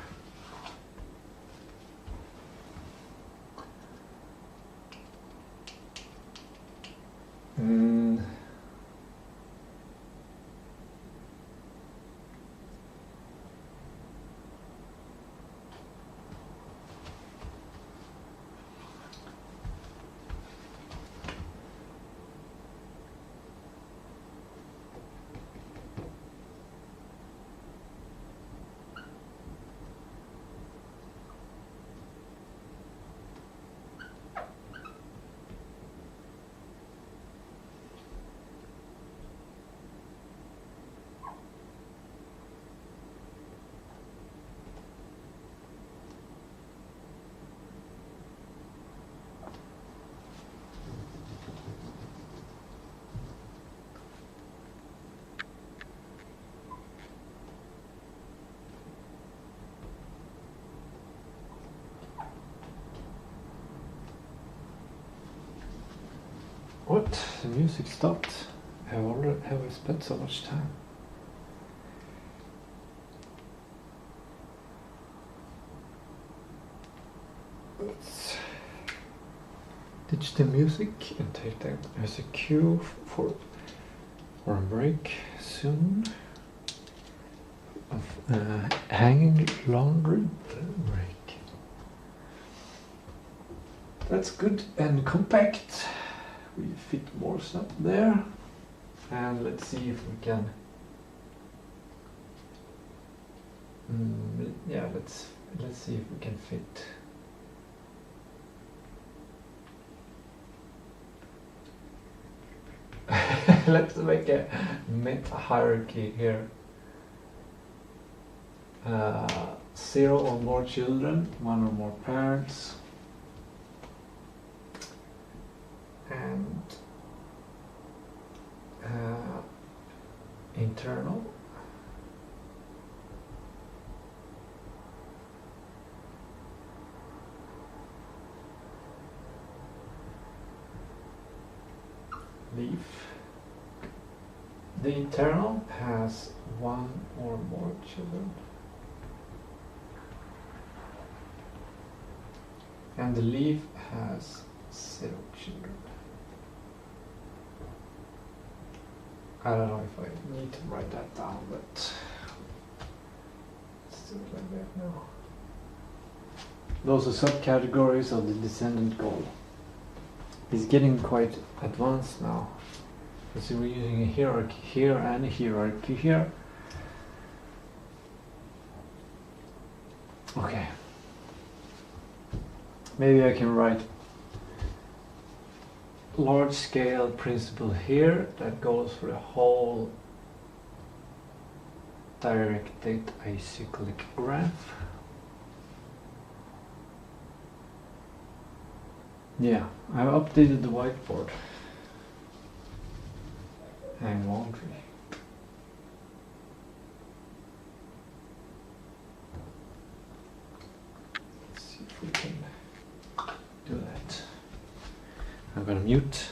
What? The music stopped. Have I spent so much time? Let's ditch the music and take that as a cue for a break soon of hanging laundry break. That's good and compact. We fit more stuff there, and let's see if we can. Yeah, let's see if we can fit. Let's make a meta hierarchy here. 0 or more children, 1 or more parents. And internal. Leaf. The internal has one or more children. And the leaf has 0 children. I don't know if I need to write that down, but let's do it like that now. Those are subcategories of the descendant goal. It's getting quite advanced now. Because we're using a hierarchy here and a hierarchy here. Okay. Maybe I can write large scale principle here that goes for the whole directed acyclic graph. Yeah, I've updated the whiteboard. Hang laundry. Let's see if we can do that. I'm gonna mute.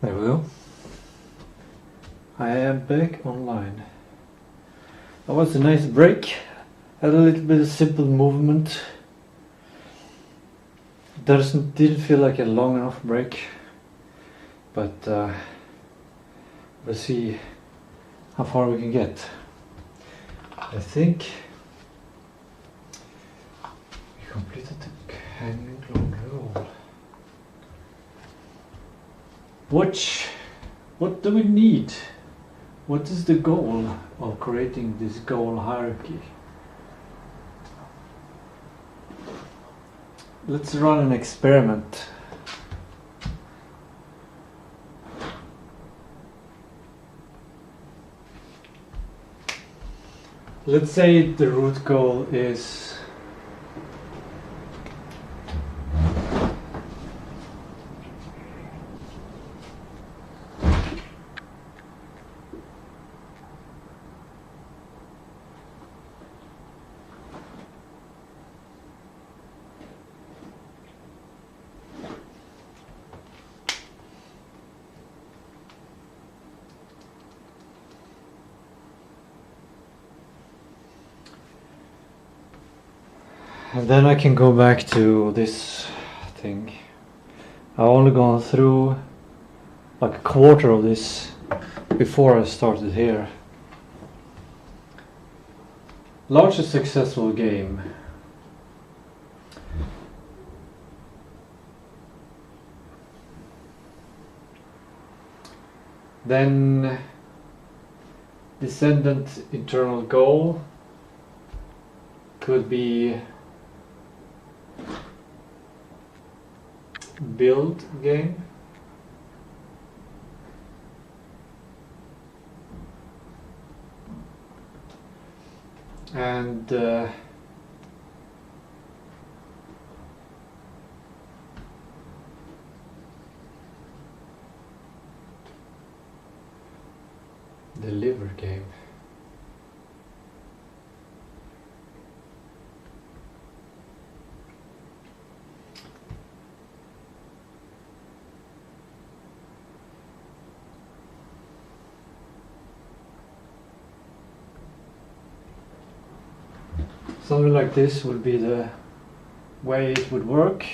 There we go. I am back online. That was a nice break. Had a little bit of simple movement. Didn't feel like a long enough break, but we'll see how far we can get. I think we completed the hanging glory roll. What do we need? What is the goal of creating this goal hierarchy? Let's run an experiment. Let's say the root goal is and then I can go back to this thing. I've only gone through like a quarter of this before I started here. Largest successful game. Then descendant internal goal could be build game. And deliver game. Something like this would be the way it would work.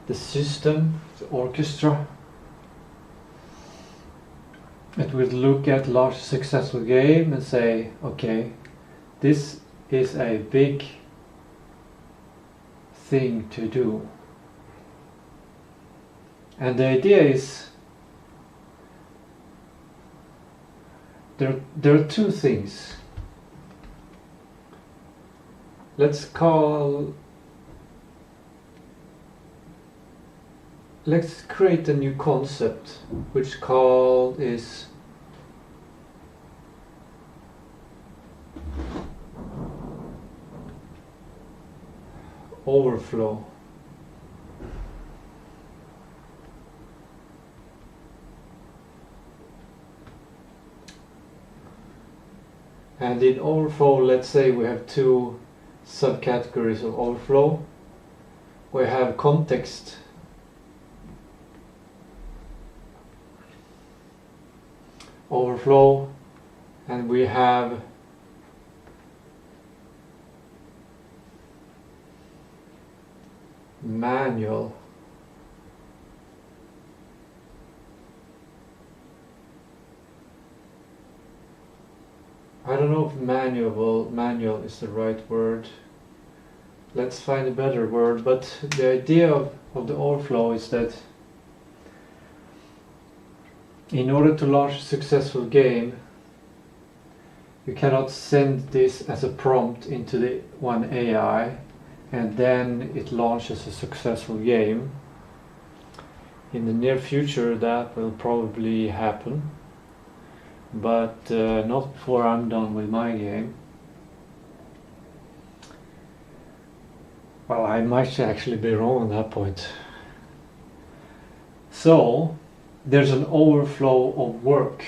The system, the orchestra. It would look at large successful game and say, okay, this is a big thing to do. And the idea is there are two things. Let's create a new concept, which call is overflow. And in overflow, let's say we have two subcategories of overflow. We have context overflow, and we have manual. I don't know if manual is the right word. Let's find a better word, but the idea of the overflow is that in order to launch a successful game, you cannot send this as a prompt into the one AI and then it launches a successful game. In the near future that will probably happen, but not before I'm done with my game. Well, I might actually be wrong on that point. So there's an overflow of work.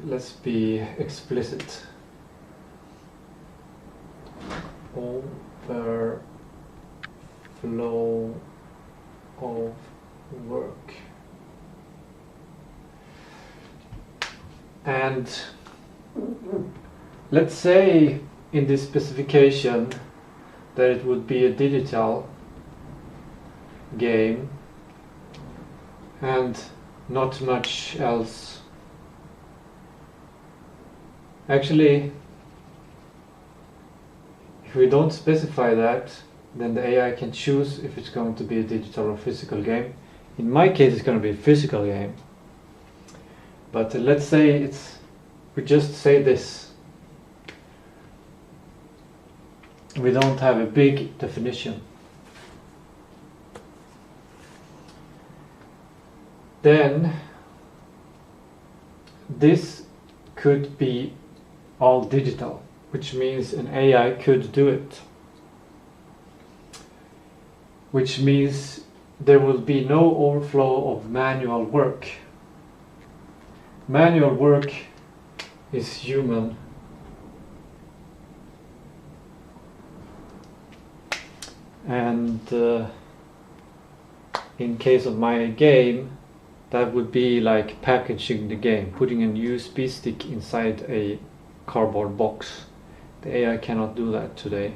Let's be explicit. Overflow of work. And let's say in this specification that it would be a digital game and not much else. Actually, if we don't specify that, then the AI can choose if it's going to be a digital or physical game. In my case, it's going to be a physical game. But let's say we just say this. We don't have a big definition. Then this could be all digital, which means an AI could do it. Which means there will be no overflow of manual work. Manual work is human. And in case of my game, that would be like packaging the game, putting a USB stick inside a cardboard box. The AI cannot do that today.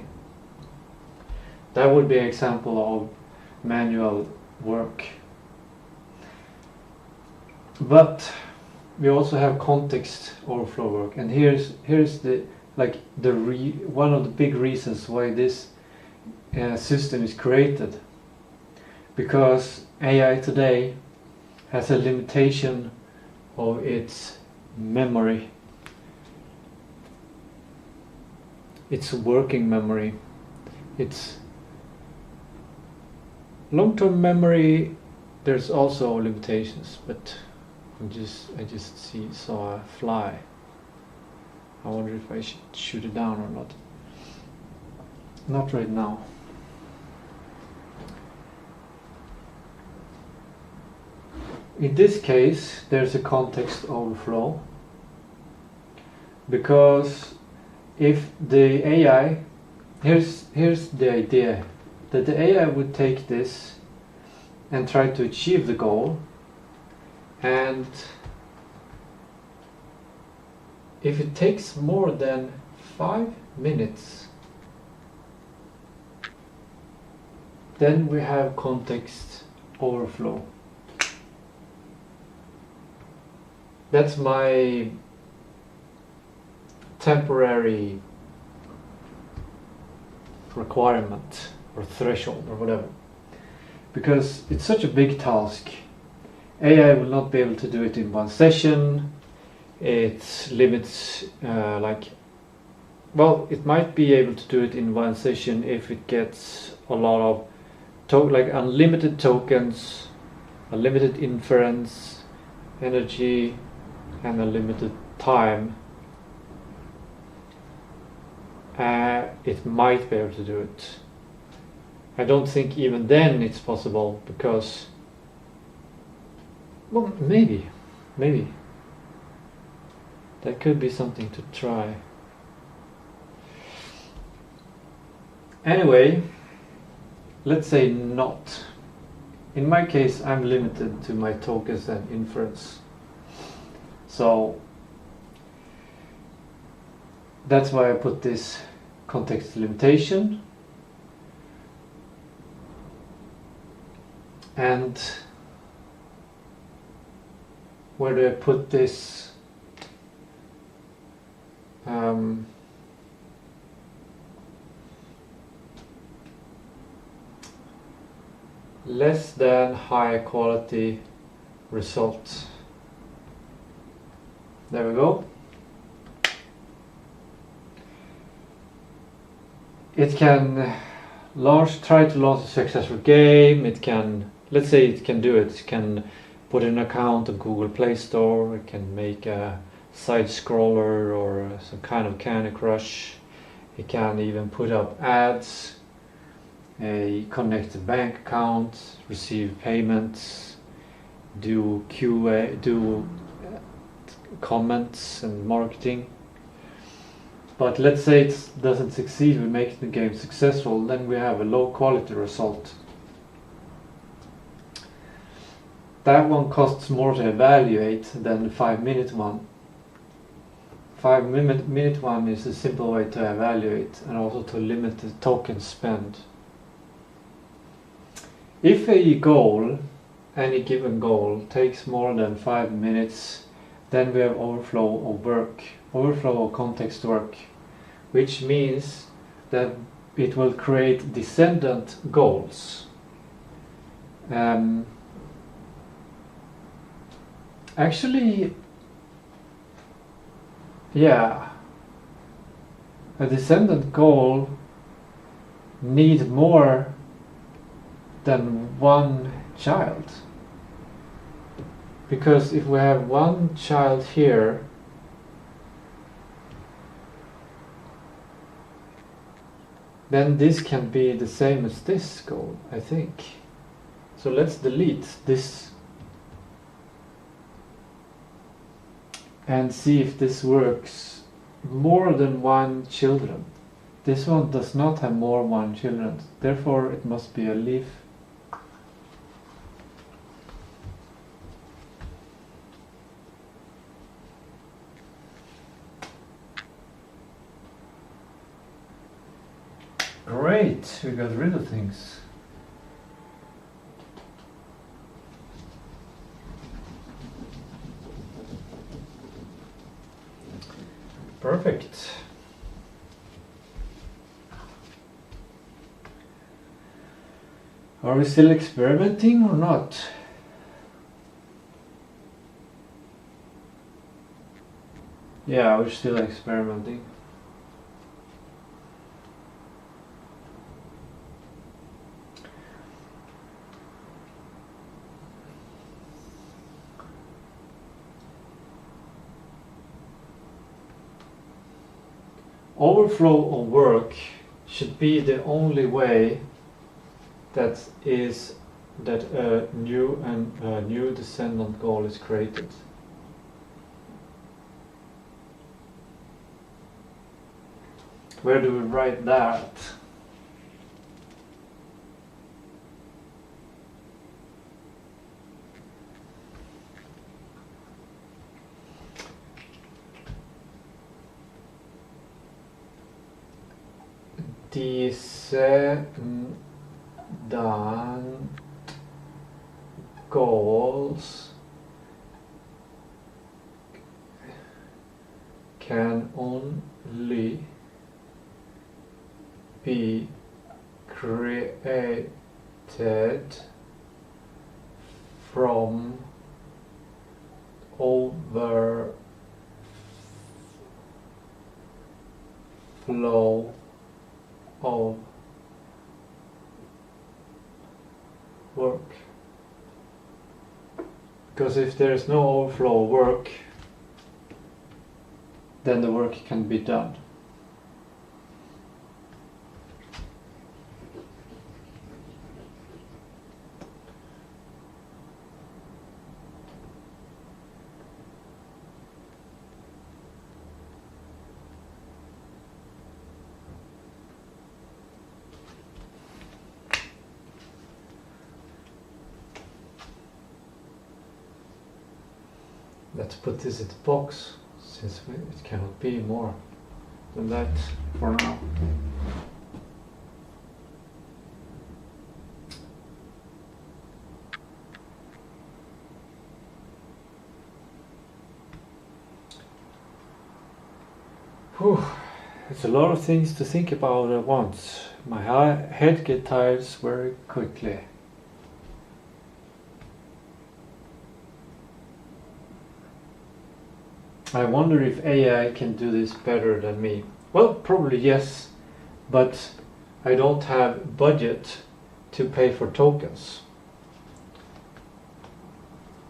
That would be an example of manual work. But we also have context overflow work, and here's the one of the big reasons why this system is created. Because AI today has a limitation of its memory. Its working memory. Its long-term memory, there's also limitations, but I just saw a fly. I wonder if I should shoot it down or not. Not right now. In this case, there's a context overflow, because if the AI, here's the idea, that the AI would take this and try to achieve the goal, and if it takes more than 5 minutes, then we have context overflow. That's my temporary requirement or threshold or whatever, because it's such a big task. AI will not be able to do it in one session. It limits it might be able to do it in one session if it gets a lot of unlimited tokens, unlimited inference, energy, and a limited time. It might be able to do it. I don't think even then it's possible, because, well, maybe that could be something to try. Anyway, let's say not. In my case, I'm limited to my tokens and inference. So that's why I put this context limitation. And where do I put this? Less than high quality result. There we go. It can try to launch a successful game. It can, let's say it can do it. It can put an account on Google Play Store. It can make a side scroller or some kind of Candy Crush. It can even put up ads, connect a bank account, receive payments, do QA, do comments and marketing. But let's say it doesn't succeed in making the game successful, then we have a low quality result. that one costs more to evaluate than the 5-minute one. 5-minute one is a simple way to evaluate and also to limit the token spend. If a goal, any given goal, takes more than 5 minutes, then we have overflow of work, overflow of context work, which means that it will create descendant goals. Actually, yeah, a descendant goal needs more than one child, because if we have one child here, then this can be the same as this goal, I think. So let's delete this and see if this works. More than one children. This one does not have more than one children, therefore it must be a leaf. Great, we got rid of things. Perfect. Are we still experimenting or not? Yeah, we're still experimenting. Overflow of work should be the only way that a new descendant goal is created. Where do we write that? Descendant goals can only be created from overflow of work. Because if there is no overflow of work, then the work can be done. Let's put this in the box, since it cannot be more than that for now. Whew. It's a lot of things to think about at once. My head gets tired very quickly. I wonder if AI can do this better than me. Well, probably yes, but I don't have budget to pay for tokens.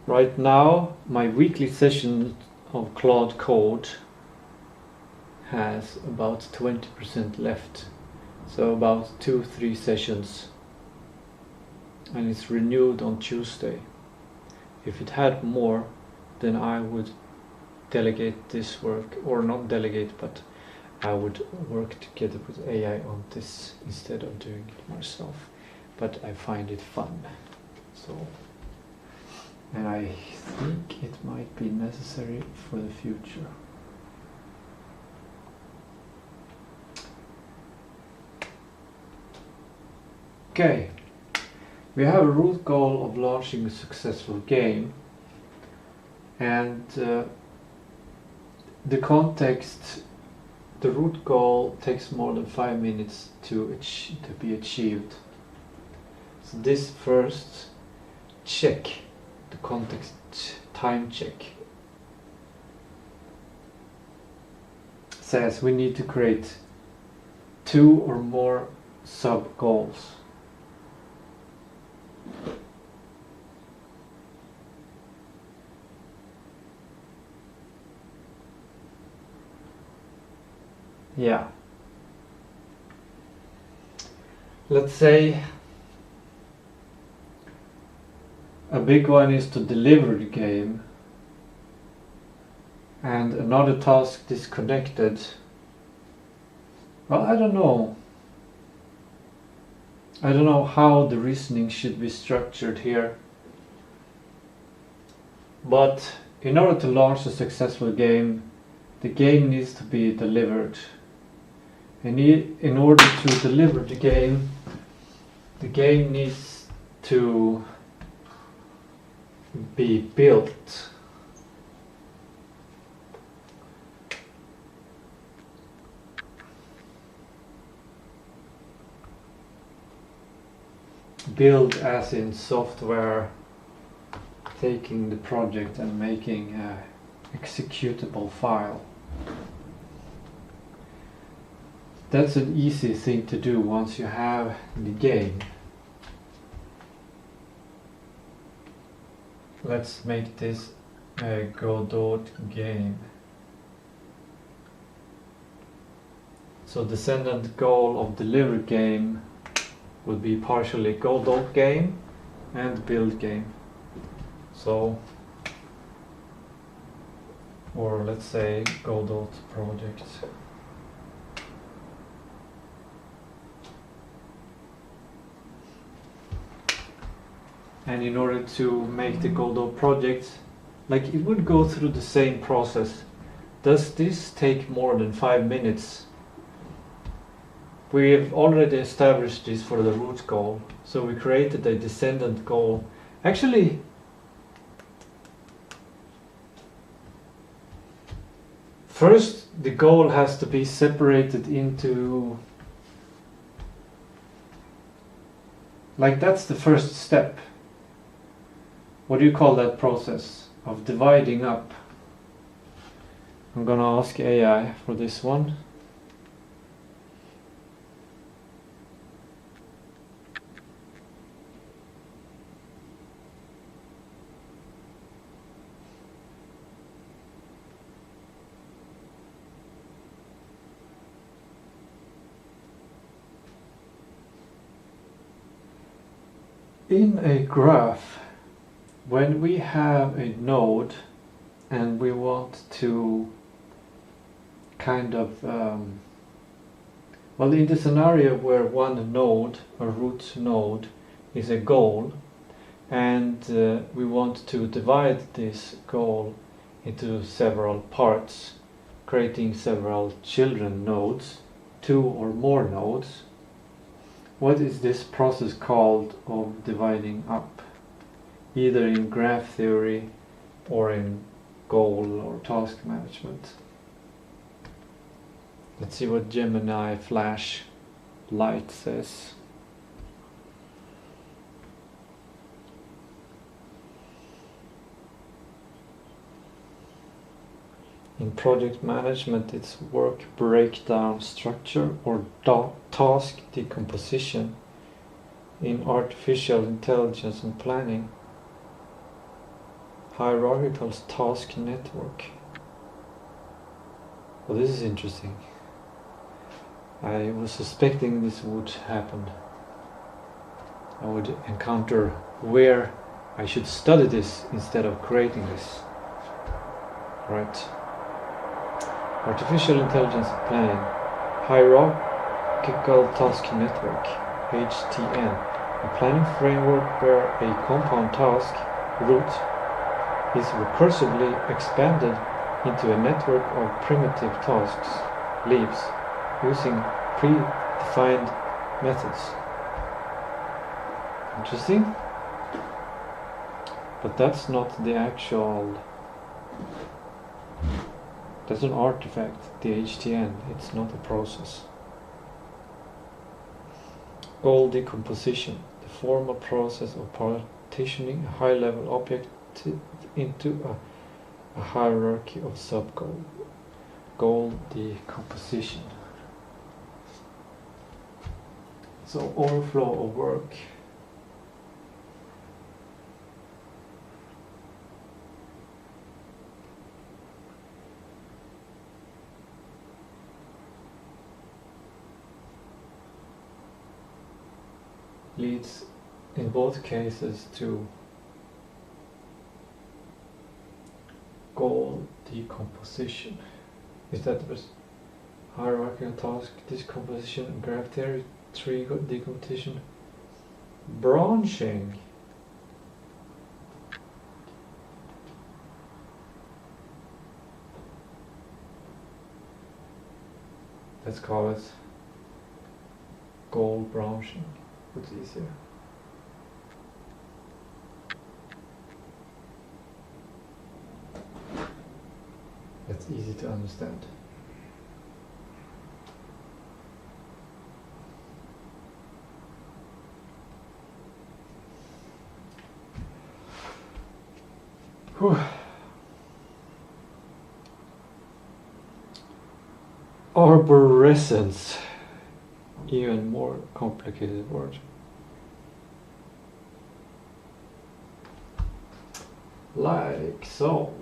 Right now, my weekly session of Claude Code has about 20% left. So about 2-3 sessions. And it's renewed on Tuesday. If it had more, then I would delegate this work, or not delegate, but I would work together with AI on this instead of doing it myself. But I find it fun, so and I think it might be necessary for the future. Okay, we have a root goal of launching a successful game, and the context, the root goal takes more than 5 minutes to be achieved. So this first check, the context time check, says we need to create 2 or more sub goals. Yeah. Let's say a big one is to deliver the game, and another task disconnected. Well, I don't know. I don't know how the reasoning should be structured here. But in order to launch a successful game, the game needs to be delivered. And in order to deliver the game needs to be built. Build as in software, taking the project and making an executable file. That's an easy thing to do once you have the game. Let's make this a Godot game. So descendant goal of deliver game would be partially Godot game and build game. So, or let's say Godot project. And in order to make the Godot project, like it would go through the same process. Does this take more than 5 minutes? We've already established this for the root goal, so we created a descendant goal. Actually, first the goal has to be separated into, like that's the first step. What do you call that process of dividing up? I'm gonna ask AI for this one. In a graph, when we have a node and we want to kind of, well, in the scenario where one node, a root node, is a goal, and we want to divide this goal into several parts, creating several children nodes, 2 or more nodes. What is this process called of dividing up? Either in graph theory or in goal or task management. Let's see what Gemini Flash Lite says. In project management, it's work breakdown structure or task decomposition. In artificial intelligence and planning, hierarchical task network. Well, this is interesting. I was suspecting this would happen. I would encounter where I should study this instead of creating this. Right. Artificial intelligence and planning. Hierarchical task network, HTN. A planning framework where a compound task, root, is recursively expanded into a network of primitive tasks, leaves, using predefined methods. Interesting. But that's not the actual... That's an artifact, the HTN. It's not a process. Goal decomposition, the formal process of partitioning a high-level object into a hierarchy of sub-goals. Goal decomposition. So overflow of work. Leads in both cases to goal decomposition. Is that the hierarchical task decomposition, graph theory, tree decomposition, branching? Let's call it goal branching. What's easier? That's easy to understand. Whew. Arborescence. Even more complicated word. Like so.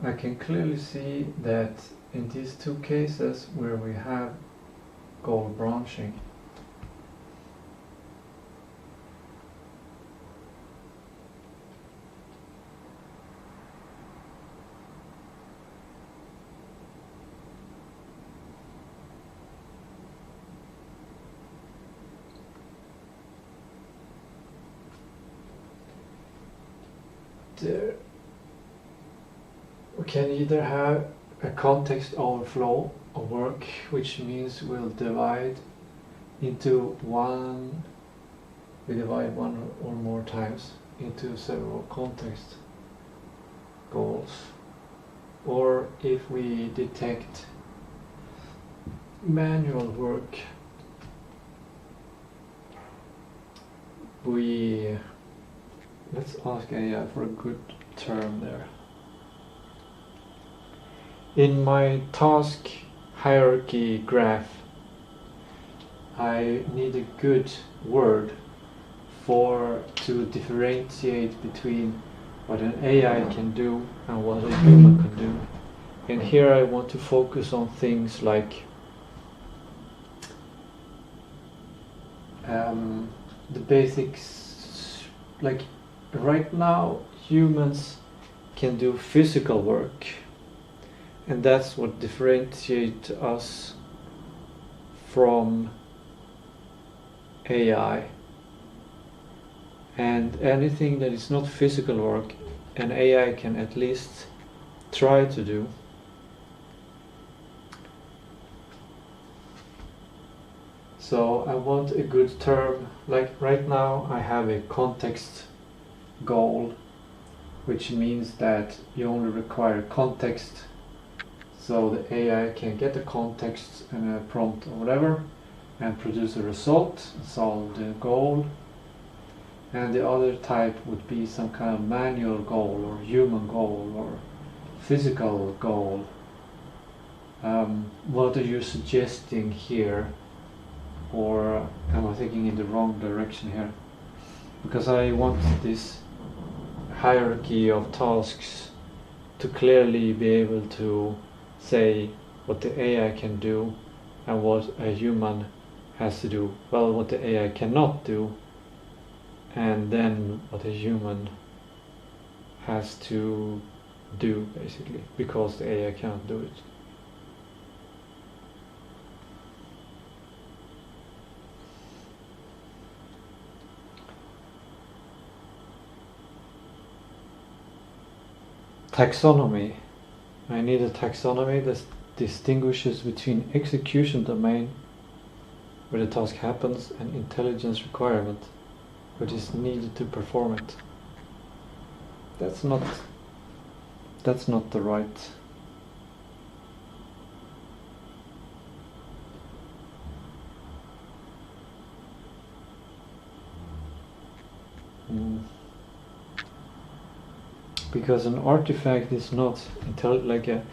I can clearly see that in these two cases where we have goal branching, there we can either have a context overflow of work, which means we'll divide into one, we divide one or more times into several context goals. Or if we detect manual work, let's ask AI for a good term there. In my task hierarchy graph, I need a good word to differentiate between what an AI can do and what a human can do. And here I want to focus on things like the basics. Like right now humans can do physical work, and that's what differentiates us from AI. And anything that is not physical work, an AI can at least try to do. So I want a good term. Like right now I have a context goal, which means that you only require context, so the AI can get the context and a prompt or whatever and produce a result, solve the goal. And the other type would be some kind of manual goal or human goal or physical goal. What are you suggesting here? Or am I thinking in the wrong direction here? Because I want this hierarchy of tasks to clearly be able to say what the AI can do and what a human has to do. Well, what the AI cannot do, and then what a human has to do, basically, because the AI cannot do it. Taxonomy. I need a taxonomy that distinguishes between execution domain, where the task happens, and intelligence requirement, which is needed to perform it. That's not the right. Because an artifact is not like a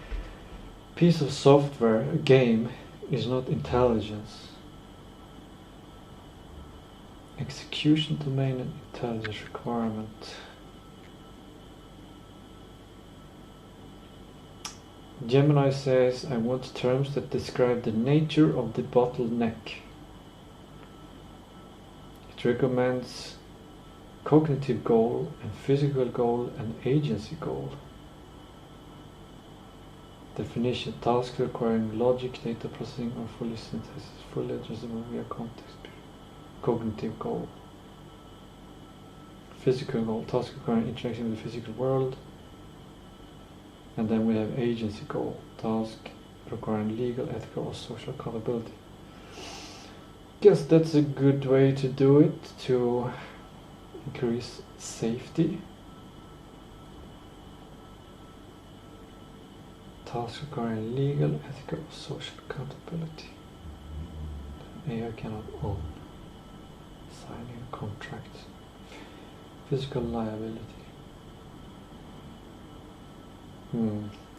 piece of software, a game is not intelligence. Execution domain and intelligence requirement. Gemini says, I want terms that describe the nature of the bottleneck. It recommends cognitive goal and physical goal and agency goal. Definition: tasks requiring logic, data processing, or fully synthesis, fully addressable via context. Cognitive goal. Physical goal: tasks requiring interaction with the physical world. And then we have agency goal: task requiring legal, ethical, or social accountability. Guess that's a good way to do it, to increase safety. Tasks requiring legal, ethical, or social accountability. AI cannot own. Signing a contract. Physical liability.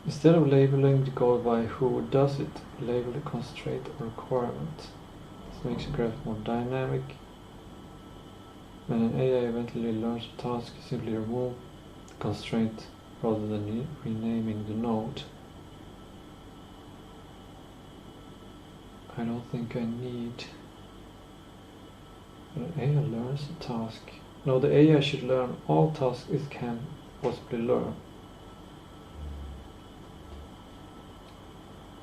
Instead of labeling the goal by who does it, label the constraint or requirement. This makes the graph more dynamic. When an AI eventually learns the task, simply remove the constraint rather than renaming the node. I don't think I need... When an AI learns the task... No, the AI should learn all tasks it can possibly learn.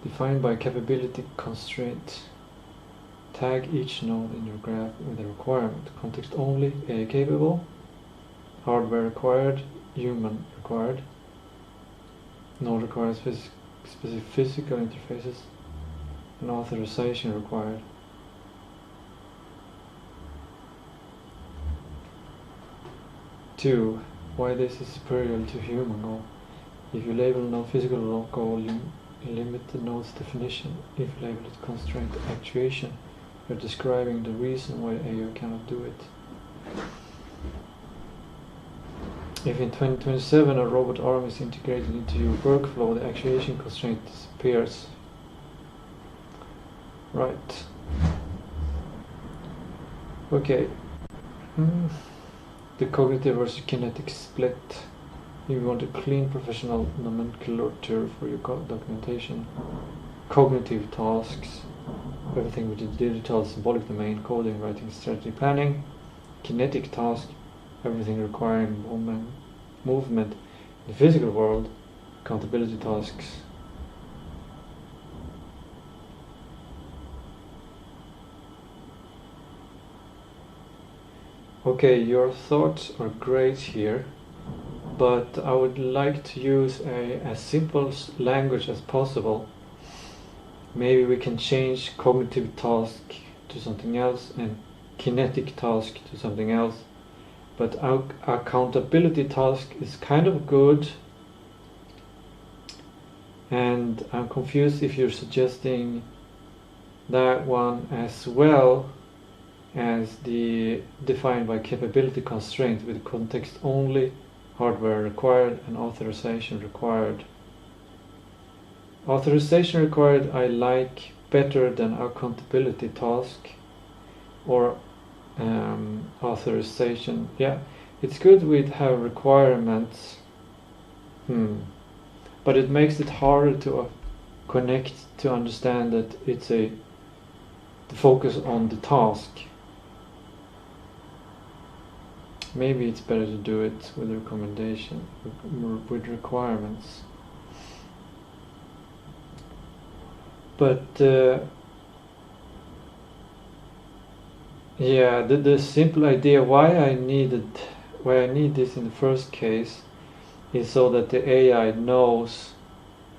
Defined by capability constraint. Tag each node in your graph with a requirement. Context only, AI capable. Hardware required, human required. Node requires specific physical interfaces. And authorization required. Two, why this is superior to human goal. If you label non-physical goal, you limit the node's definition. If you label it constraint actuation, you're describing the reason why AI cannot do it. If in 2027 a robot arm is integrated into your workflow, the actuation constraint disappears. Right. Okay. The cognitive versus kinetic split. If you want a clean professional nomenclature for your documentation. Cognitive tasks. Everything with the digital symbolic domain, coding, writing, strategy, planning. Kinetic task. Everything requiring movement in the physical world. Accountability tasks. Okay, your thoughts are great here, but I would like to use as simple language as possible. Maybe we can change cognitive task to something else and kinetic task to something else. But our accountability task is kind of good, and I'm confused if you're suggesting that one as well as the defined by capability constraint with context only, hardware required, and authorization required. Authorization required I like better than accountability task, or authorization. Yeah, it's good with have requirements, but it makes it harder to connect to understand that it's a the focus on the task. Maybe it's better to do it with recommendation, with requirements. But yeah, the simple idea why I need this in the first case is so that the AI knows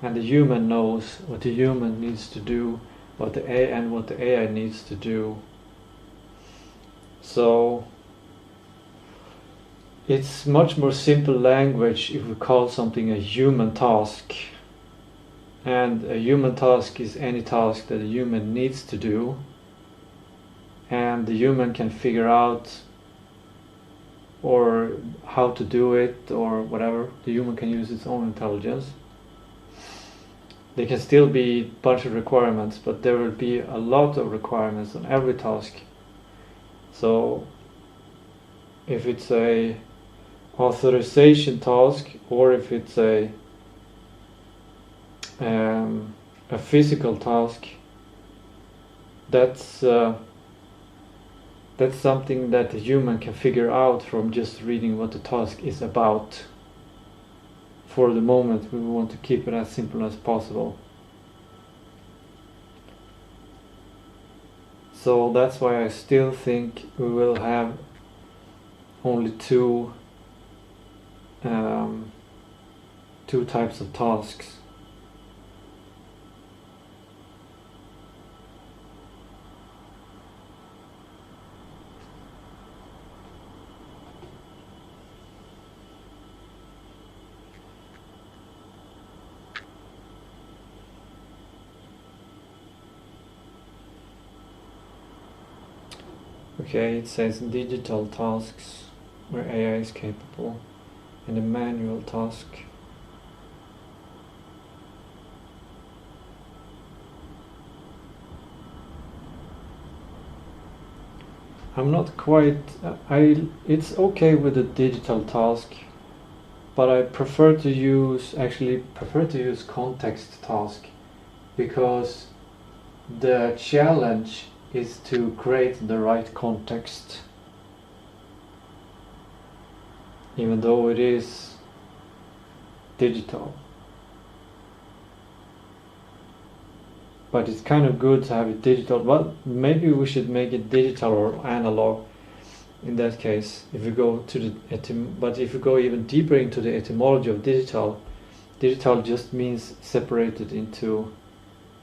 and the human knows what the human needs to do, what the AI needs to do. So it's much more simple language if we call something a human task. And a human task is any task that a human needs to do, and the human can figure out or how to do it or whatever. The human can use its own intelligence. There can still be a bunch of requirements, but there will be a lot of requirements on every task. So if it's a authorization task, or if it's a physical task, that's something that the human can figure out from just reading what the task is about. For the moment, we want to keep it as simple as possible. So that's why I still think we will have only two types of tasks. Okay, it says digital tasks where AI is capable, and a manual task. I'm not quite. It's okay with a digital task, but I prefer to use context task, because the challenge is to create the right context, even though it is digital. But it's kind of good to have it digital. Well, maybe we should make it digital or analog in that case. If we go to but if we go even deeper into the etymology of digital just means separated into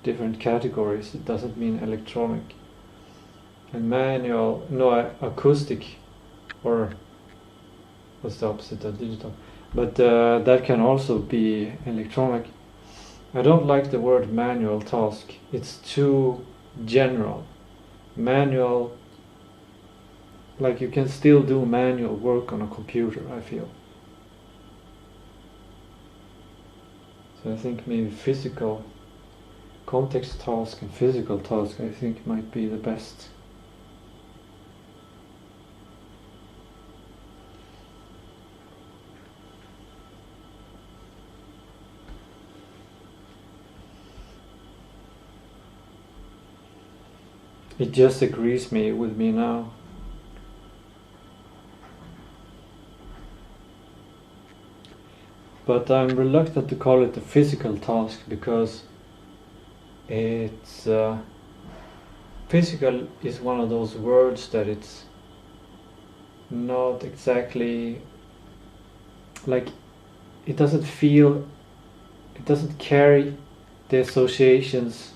different categories. It doesn't mean electronic. And manual, no, acoustic, or what's the opposite of digital? But that can also be electronic. I don't like the word manual task. It's too general. Manual, like you can still do manual work on a computer, I feel. So I think maybe physical, context task and physical task, I think might be the best. It just agrees with me now. But I'm reluctant to call it a physical task, because it's physical is one of those words that it's not exactly like, it doesn't carry the associations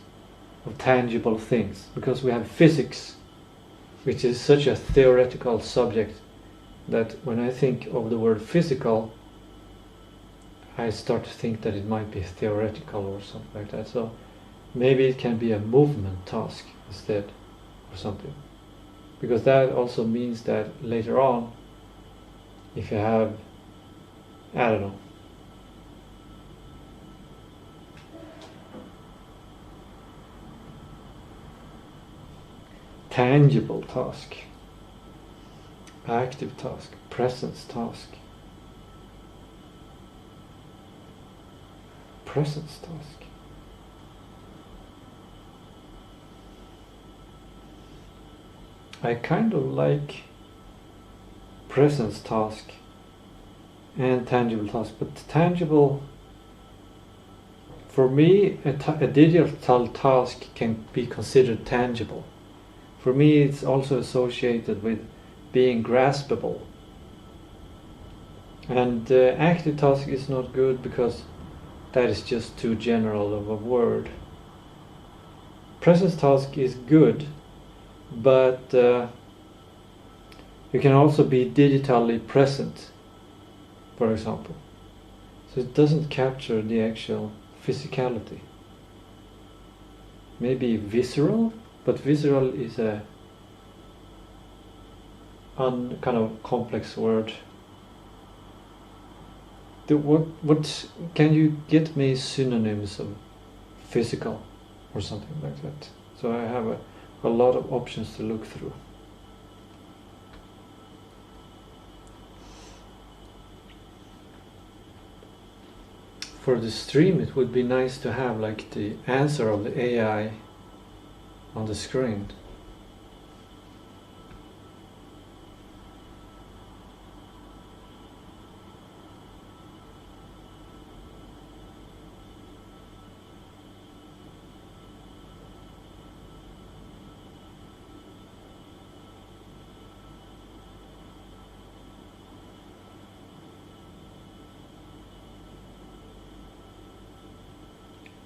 of tangible things, because we have physics, which is such a theoretical subject that when I think of the word physical, I start to think that it might be theoretical or something like that. So maybe it can be a movement task instead, or something, because that also means that later on, if you have, I don't know, tangible task, active task, presence task, presence task. I kind of like presence task and tangible task, but tangible, for me, a digital task can be considered tangible. For me, it's also associated with being graspable. And active task is not good because that is just too general of a word. Presence task is good, but you can also be digitally present, for example. So it doesn't capture the actual physicality. Maybe visceral, but visceral is a kind of complex word. What can you get me synonyms of physical or something like that? So I have a lot of options to look through. For the stream, it would be nice to have like the answer of the AI on the screen.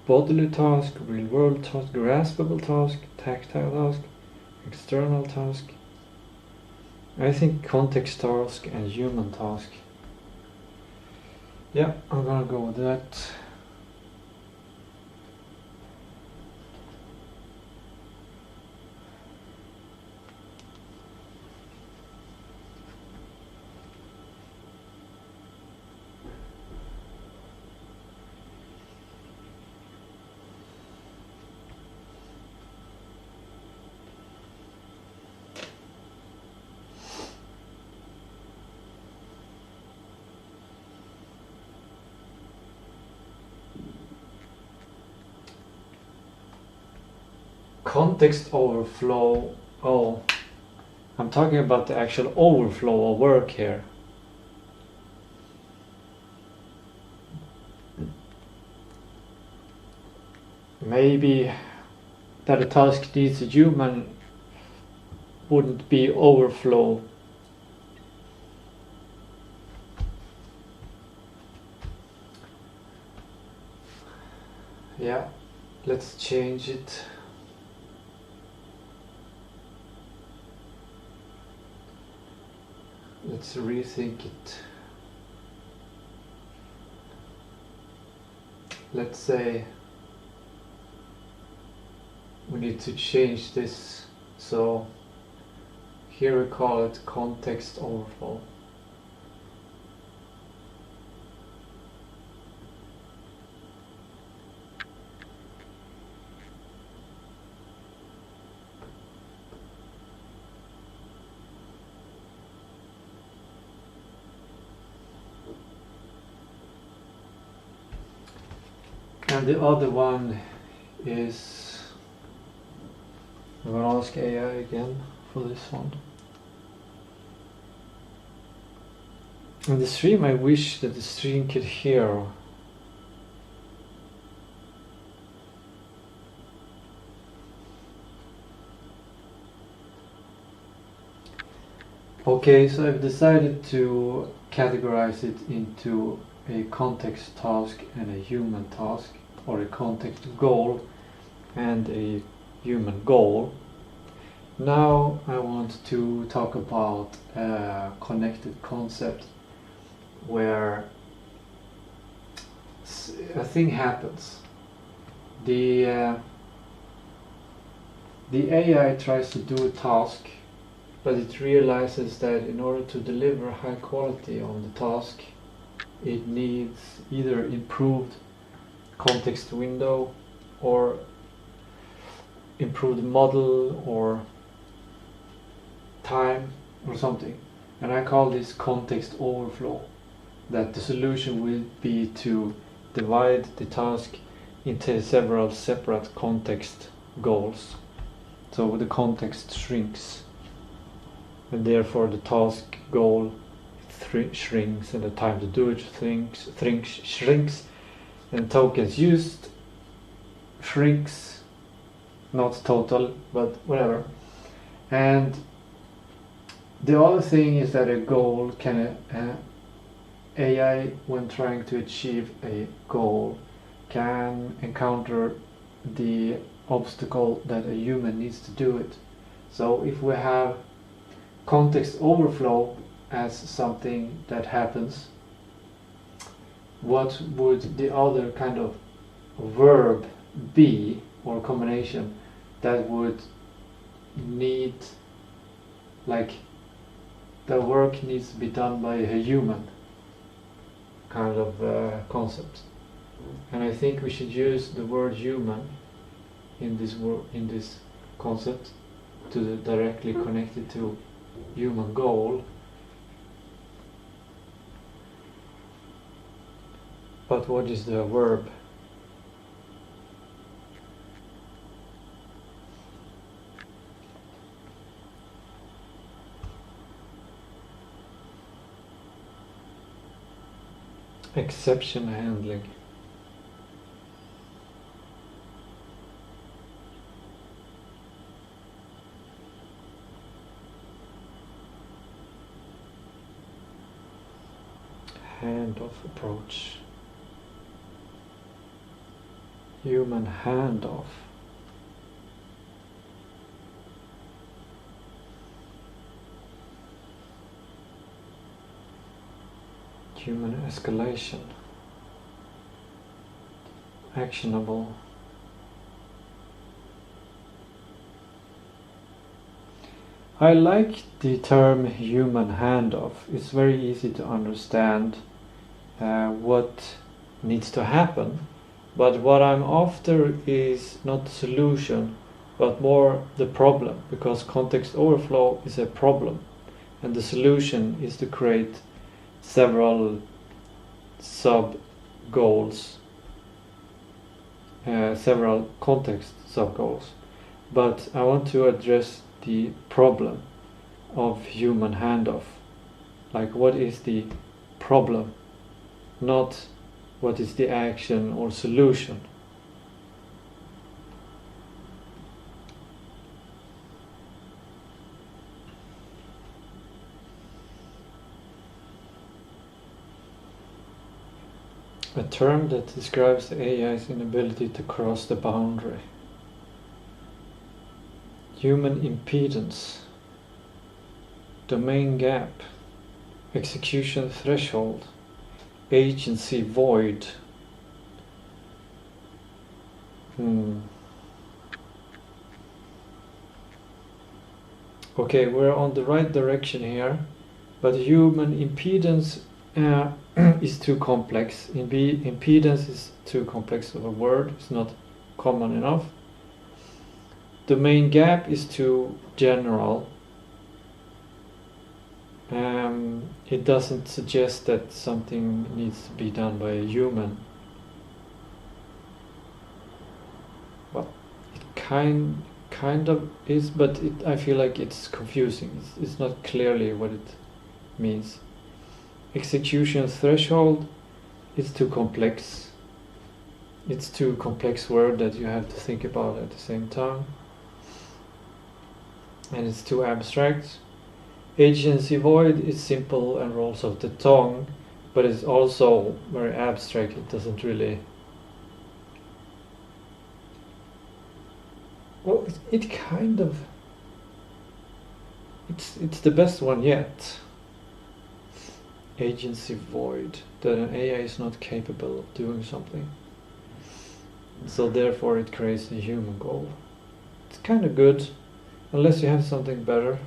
Bodily task, real world task, graspable task, tactile task, external task. I think context task and human task. Yeah, I'm gonna go with that. Context overflow. Oh, I'm talking about the actual overflow of work here. Maybe that a task needs a human wouldn't be overflow. Yeah, let's change it. Let's rethink it. Let's say we need to change this, so here we call it context overflow. And the other one is, I'm going to ask AI again for this one. In the stream, I wish that the stream could hear. Okay, so I've decided to categorize it into a context task and a human task, or a context goal and a human goal. Now I want to talk about a connected concept where a thing happens. The AI tries to do a task, but it realizes that in order to deliver high quality on the task, it needs either improved context window or improved model or time or something. And I call this context overflow. That the solution will be to divide the task into several separate context goals. So the context shrinks. and therefore the task goal shrinks and the time to do it shrinks, and tokens used shrinks, not total, but whatever. And the other thing is that a goal can AI, when trying to achieve a goal, can encounter the obstacle that a human needs to do it. So if we have context overflow as something that happens, what would the other kind of verb be, or combination, that would need, like, the work needs to be done by a human kind of concept? And I think we should use the word human in this concept to directly connect it to human goal. But what is the verb? Exception handling. Handoff approach. Human handoff. Human escalation. Actionable. I like the term human handoff. It's very easy to understand what needs to happen, but what I'm after is not the solution, but more the problem, because context overflow is a problem, and the solution is to create several sub goals, several context sub goals. But I want to address the problem of human handoff. Like, what is the problem, not what is the action or solution. A term that describes the AI's inability to cross the boundary. Human impedance, domain gap, execution threshold, agency void. Okay, we're on the right direction here, but human impedance is too complex. Impedance is too complex of a word, it's not common enough. Domain gap is too general. It doesn't suggest that something needs to be done by a human. Well, it kind of is, but I feel like it's confusing. It's not clearly what it means. Execution threshold is too complex. It's too complex word that you have to think about at the same time. And it's too abstract. Agency void is simple and rolls off the tongue, but it's also very abstract. It doesn't really... Well, it kind of... It's the best one yet. Agency void, that an AI is not capable of doing something. So therefore it creates a human goal. It's kind of good, unless you have something better.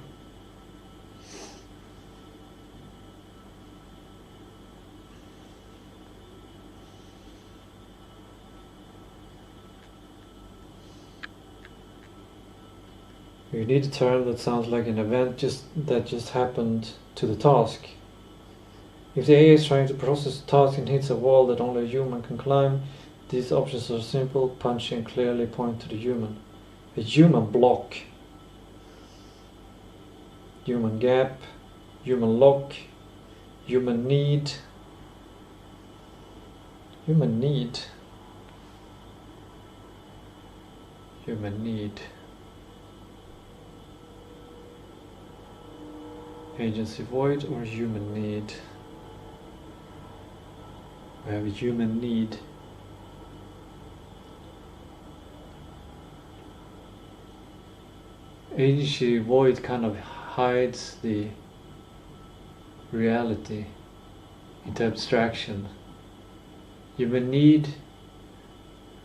You need a term that sounds like an event that just happened to the task. If the AI is trying to process a task and hits a wall that only a human can climb, these options are simple, punchy, and clearly point to the human. A human block. human gap, human lock, human need, human need, human need, agency void or human need. We have a human need. Agency void kind of hides the reality into abstraction. Human need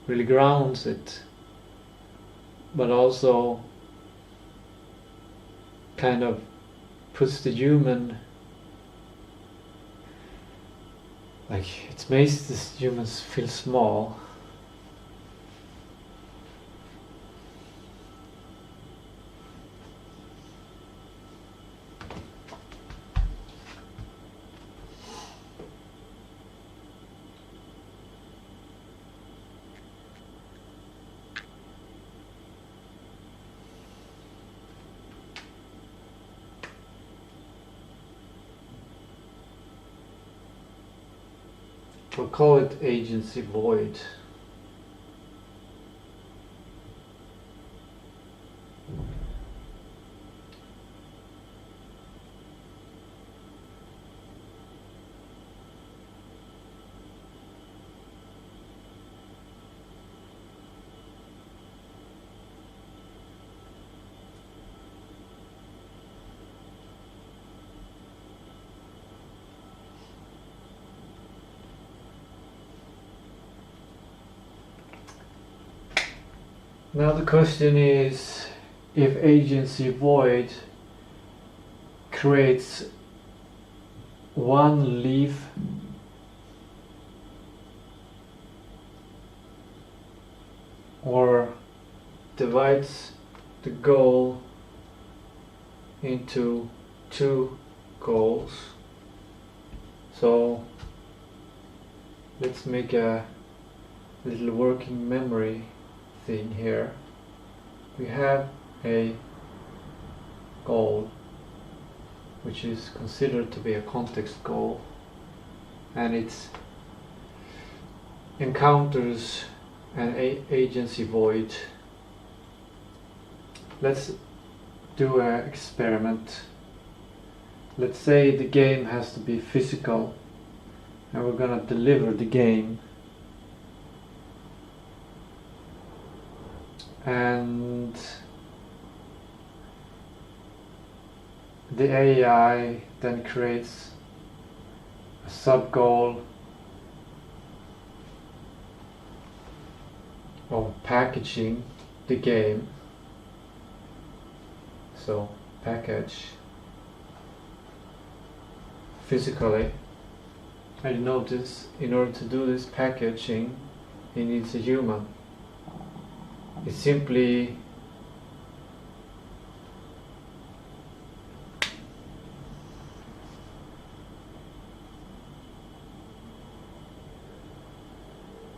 really grounds it, but also kind of puts the human, like it makes the humans feel small. We'll call it agency void. Now the question is, if agency void creates one leaf or divides the goal into two goals. So let's make a little working memory thing here. We have a goal which is considered to be a context goal, and it encounters an agency void. Let's do an experiment. Let's say the game has to be physical and we're gonna deliver the game, and the AI then creates a sub-goal of packaging the game. So package physically. And notice, in order to do this packaging, it needs a human. It's simply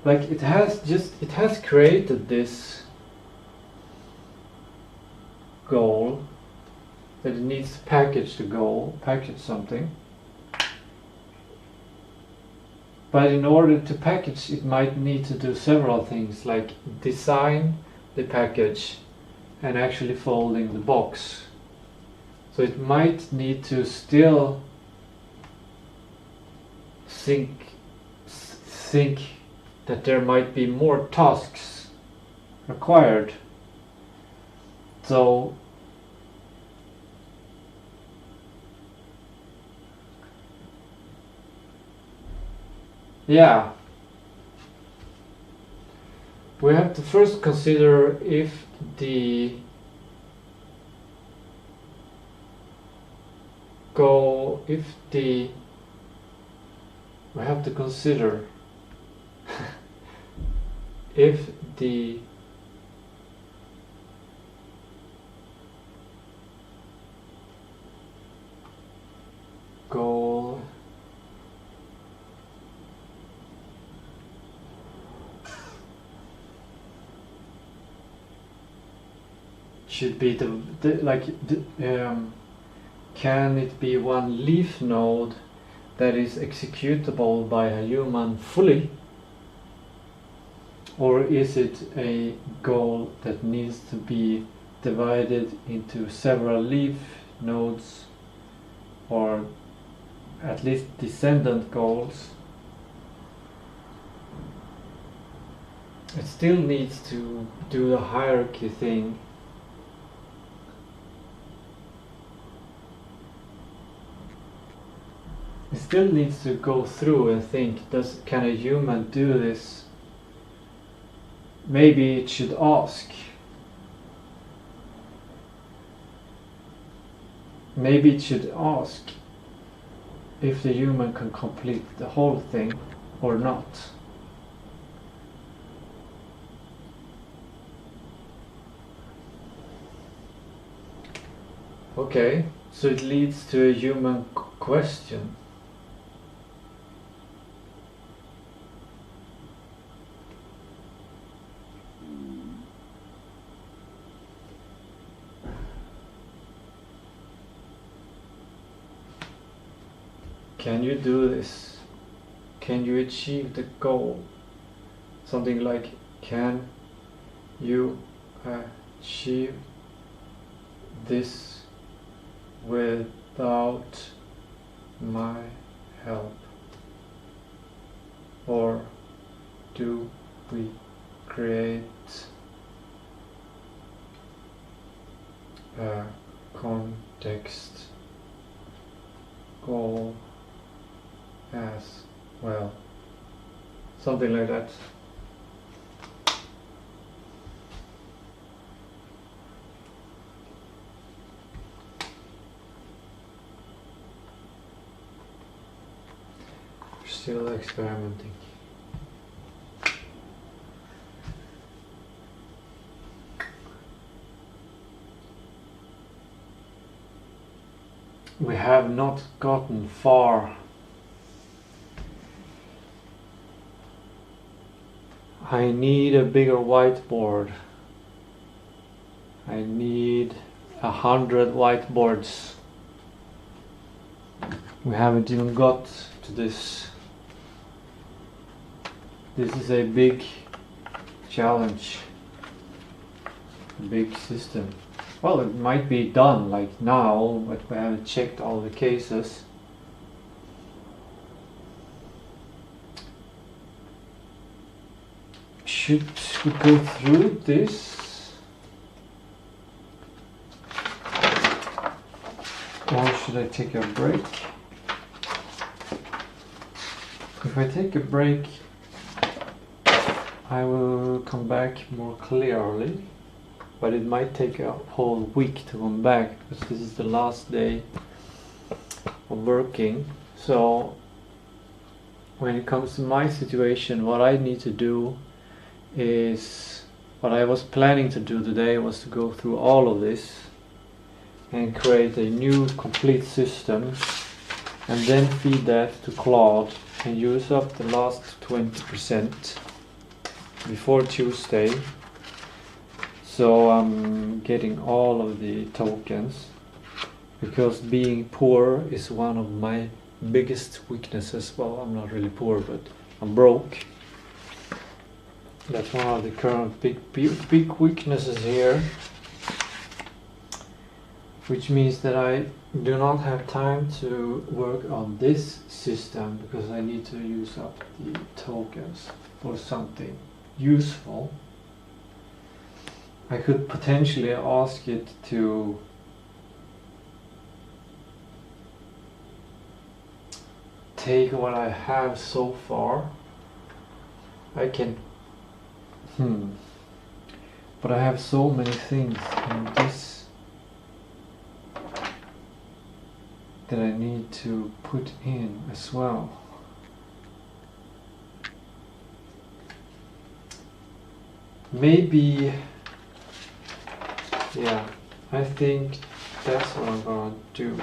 like it has created this goal that it needs to package the goal, package something. But in order to package, it might need to do several things, like design the package and actually folding the box. So it might need to still think that there might be more tasks required. So yeah, we have to first consider if the goal, we have to consider if the goal should be can it be one leaf node that is executable by a human fully? Or is it a goal that needs to be divided into several leaf nodes, or at least descendant goals? It still needs to do the hierarchy thing. It still needs to go through and think, can a human do this? Maybe it should ask. Maybe it should ask if the human can complete the whole thing or not. Okay, so it leads to a human question. Can you do this? Can you achieve the goal? Something like, can you achieve this without my help? Or do we create a context goal as well? Something like that. Still experimenting. We have not gotten far. I need a bigger whiteboard. I need 100 whiteboards. We haven't even got to this. This is a big challenge, a big system. Well, it might be done like now, but we haven't checked all the cases. Should we go through this? Or should I take a break? If I take a break, I will come back more clearly, but it might take a whole week to come back because this is the last day of working. So when it comes to my situation, what I need to do is, what I was planning to do today was to go through all of this and create a new complete system and then feed that to Claude and use up the last 20% before Tuesday. So I'm getting all of the tokens, because being poor is one of my biggest weaknesses. Well, I'm not really poor, but I'm broke. That's one of the current big weaknesses here, which means that I do not have time to work on this system because I need to use up the tokens for something useful. I could potentially ask it to take what I have so far. I can but I have so many things in this that I need to put in as well. Maybe, yeah, I think that's what I'm gonna do.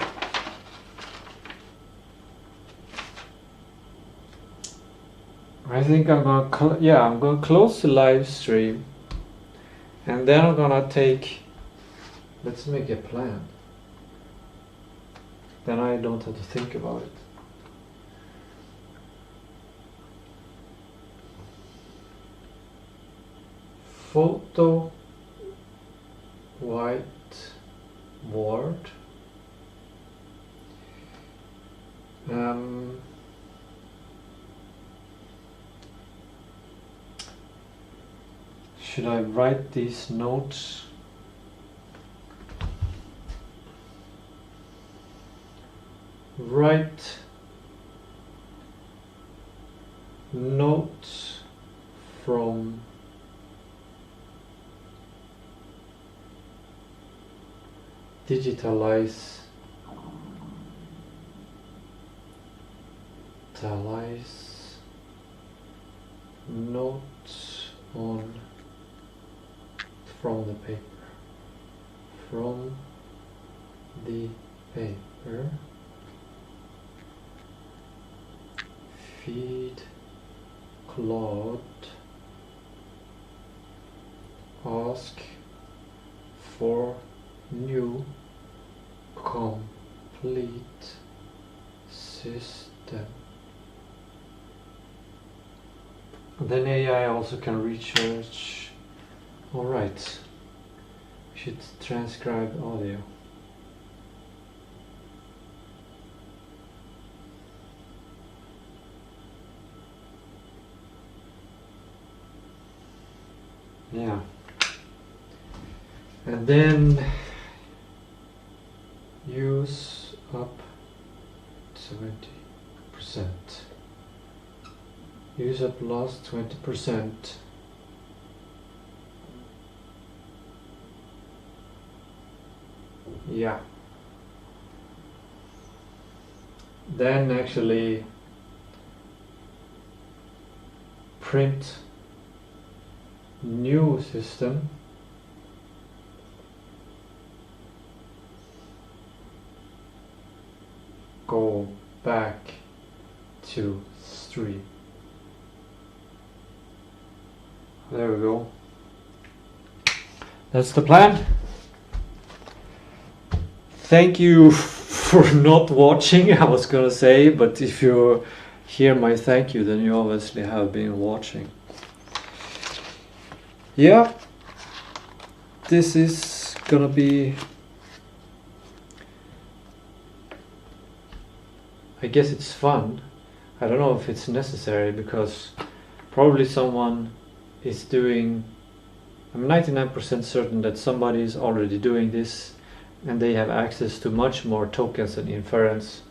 I think I'm gonna I'm gonna close the live stream, and then I'm gonna take, let's make a plan. Then I don't have to think about it. Photo whiteboard. Should I write these notes? Write notes from digitalize notes on from the paper feed Claude, ask for new complete system. Then AI also can research. Alright, we should transcribe audio. Yeah. And then use up 20%. Use up last 20%. Yeah. Then actually print new system. Go back to 3. There we go. That's the plan. Thank you for not watching, I was gonna say, but if you hear my thank you, then you obviously have been watching. Yeah, this is gonna be, I guess it's fun. I don't know if it's necessary, because probably someone is doing, I'm 99% certain that somebody is already doing this and they have access to much more tokens and inference.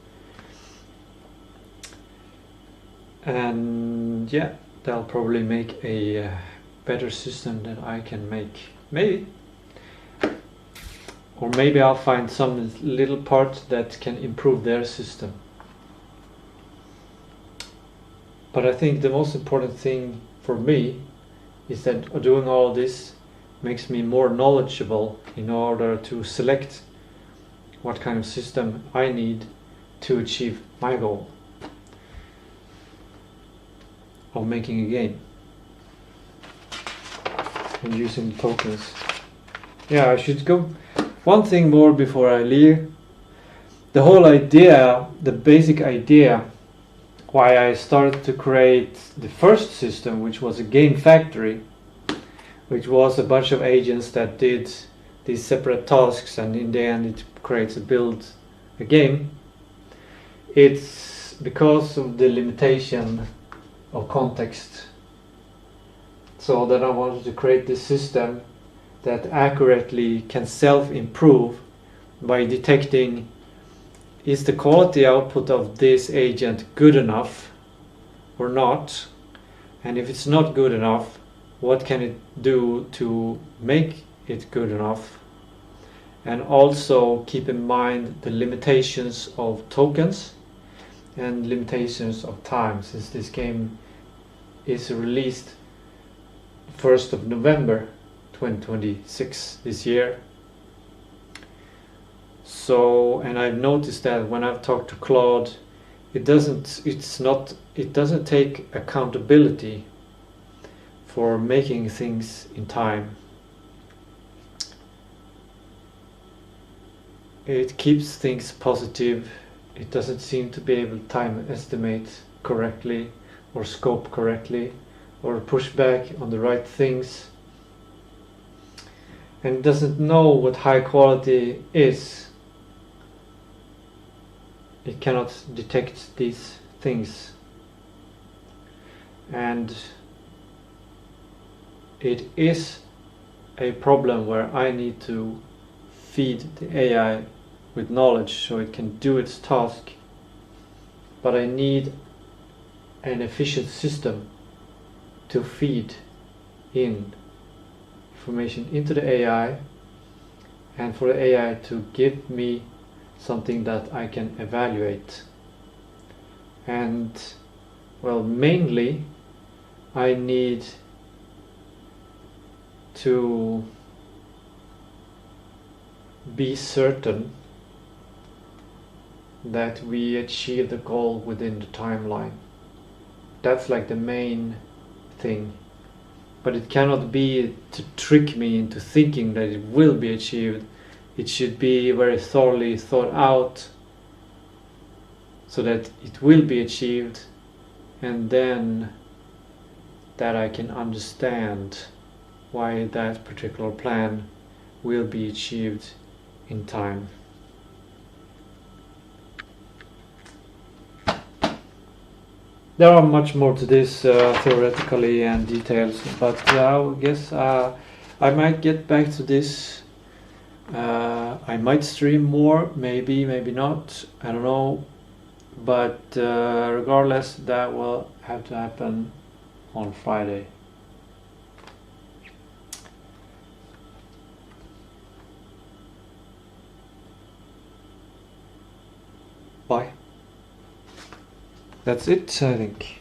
And yeah, they'll probably make a better system than I can make. Maybe. Or maybe I'll find some little part that can improve their system. But I think the most important thing for me is that doing all this makes me more knowledgeable in order to select what kind of system I need to achieve my goal of making a game and using the tokens. Yeah, I should go one thing more before I leave. The whole idea, the basic idea why I started to create the first system, which was a game factory, which was a bunch of agents that did these separate tasks, and in the end it creates a game. It's because of the limitation of context. So then I wanted to create this system that accurately can self-improve by detecting, is the quality output of this agent good enough or not? And if it's not good enough, what can it do to make it good enough? And also keep in mind the limitations of tokens and limitations of time, since this game is released 1st of November 2026 this year. So, and I've noticed that when I've talked to Claude, it doesn't take accountability for making things in time. It keeps things positive, it doesn't seem to be able to time estimate correctly or scope correctly or push back on the right things, and it doesn't know what high quality is. It cannot detect these things, and it is a problem where I need to feed the AI with knowledge so it can do its task, but I need an efficient system to feed in information into the AI, and for the AI to give me something that I can evaluate. And well, mainly I need to be certain that we achieve the goal within the timeline. That's like the main thing. But it cannot be to trick me into thinking that it will be achieved. It should be very thoroughly thought out so that it will be achieved, and then that I can understand why that particular plan will be achieved in time. There are much more to this theoretically and details, but I guess I might get back to this. I might stream more, maybe not, I don't know, but regardless, that will have to happen on Friday. Bye. That's it, I think.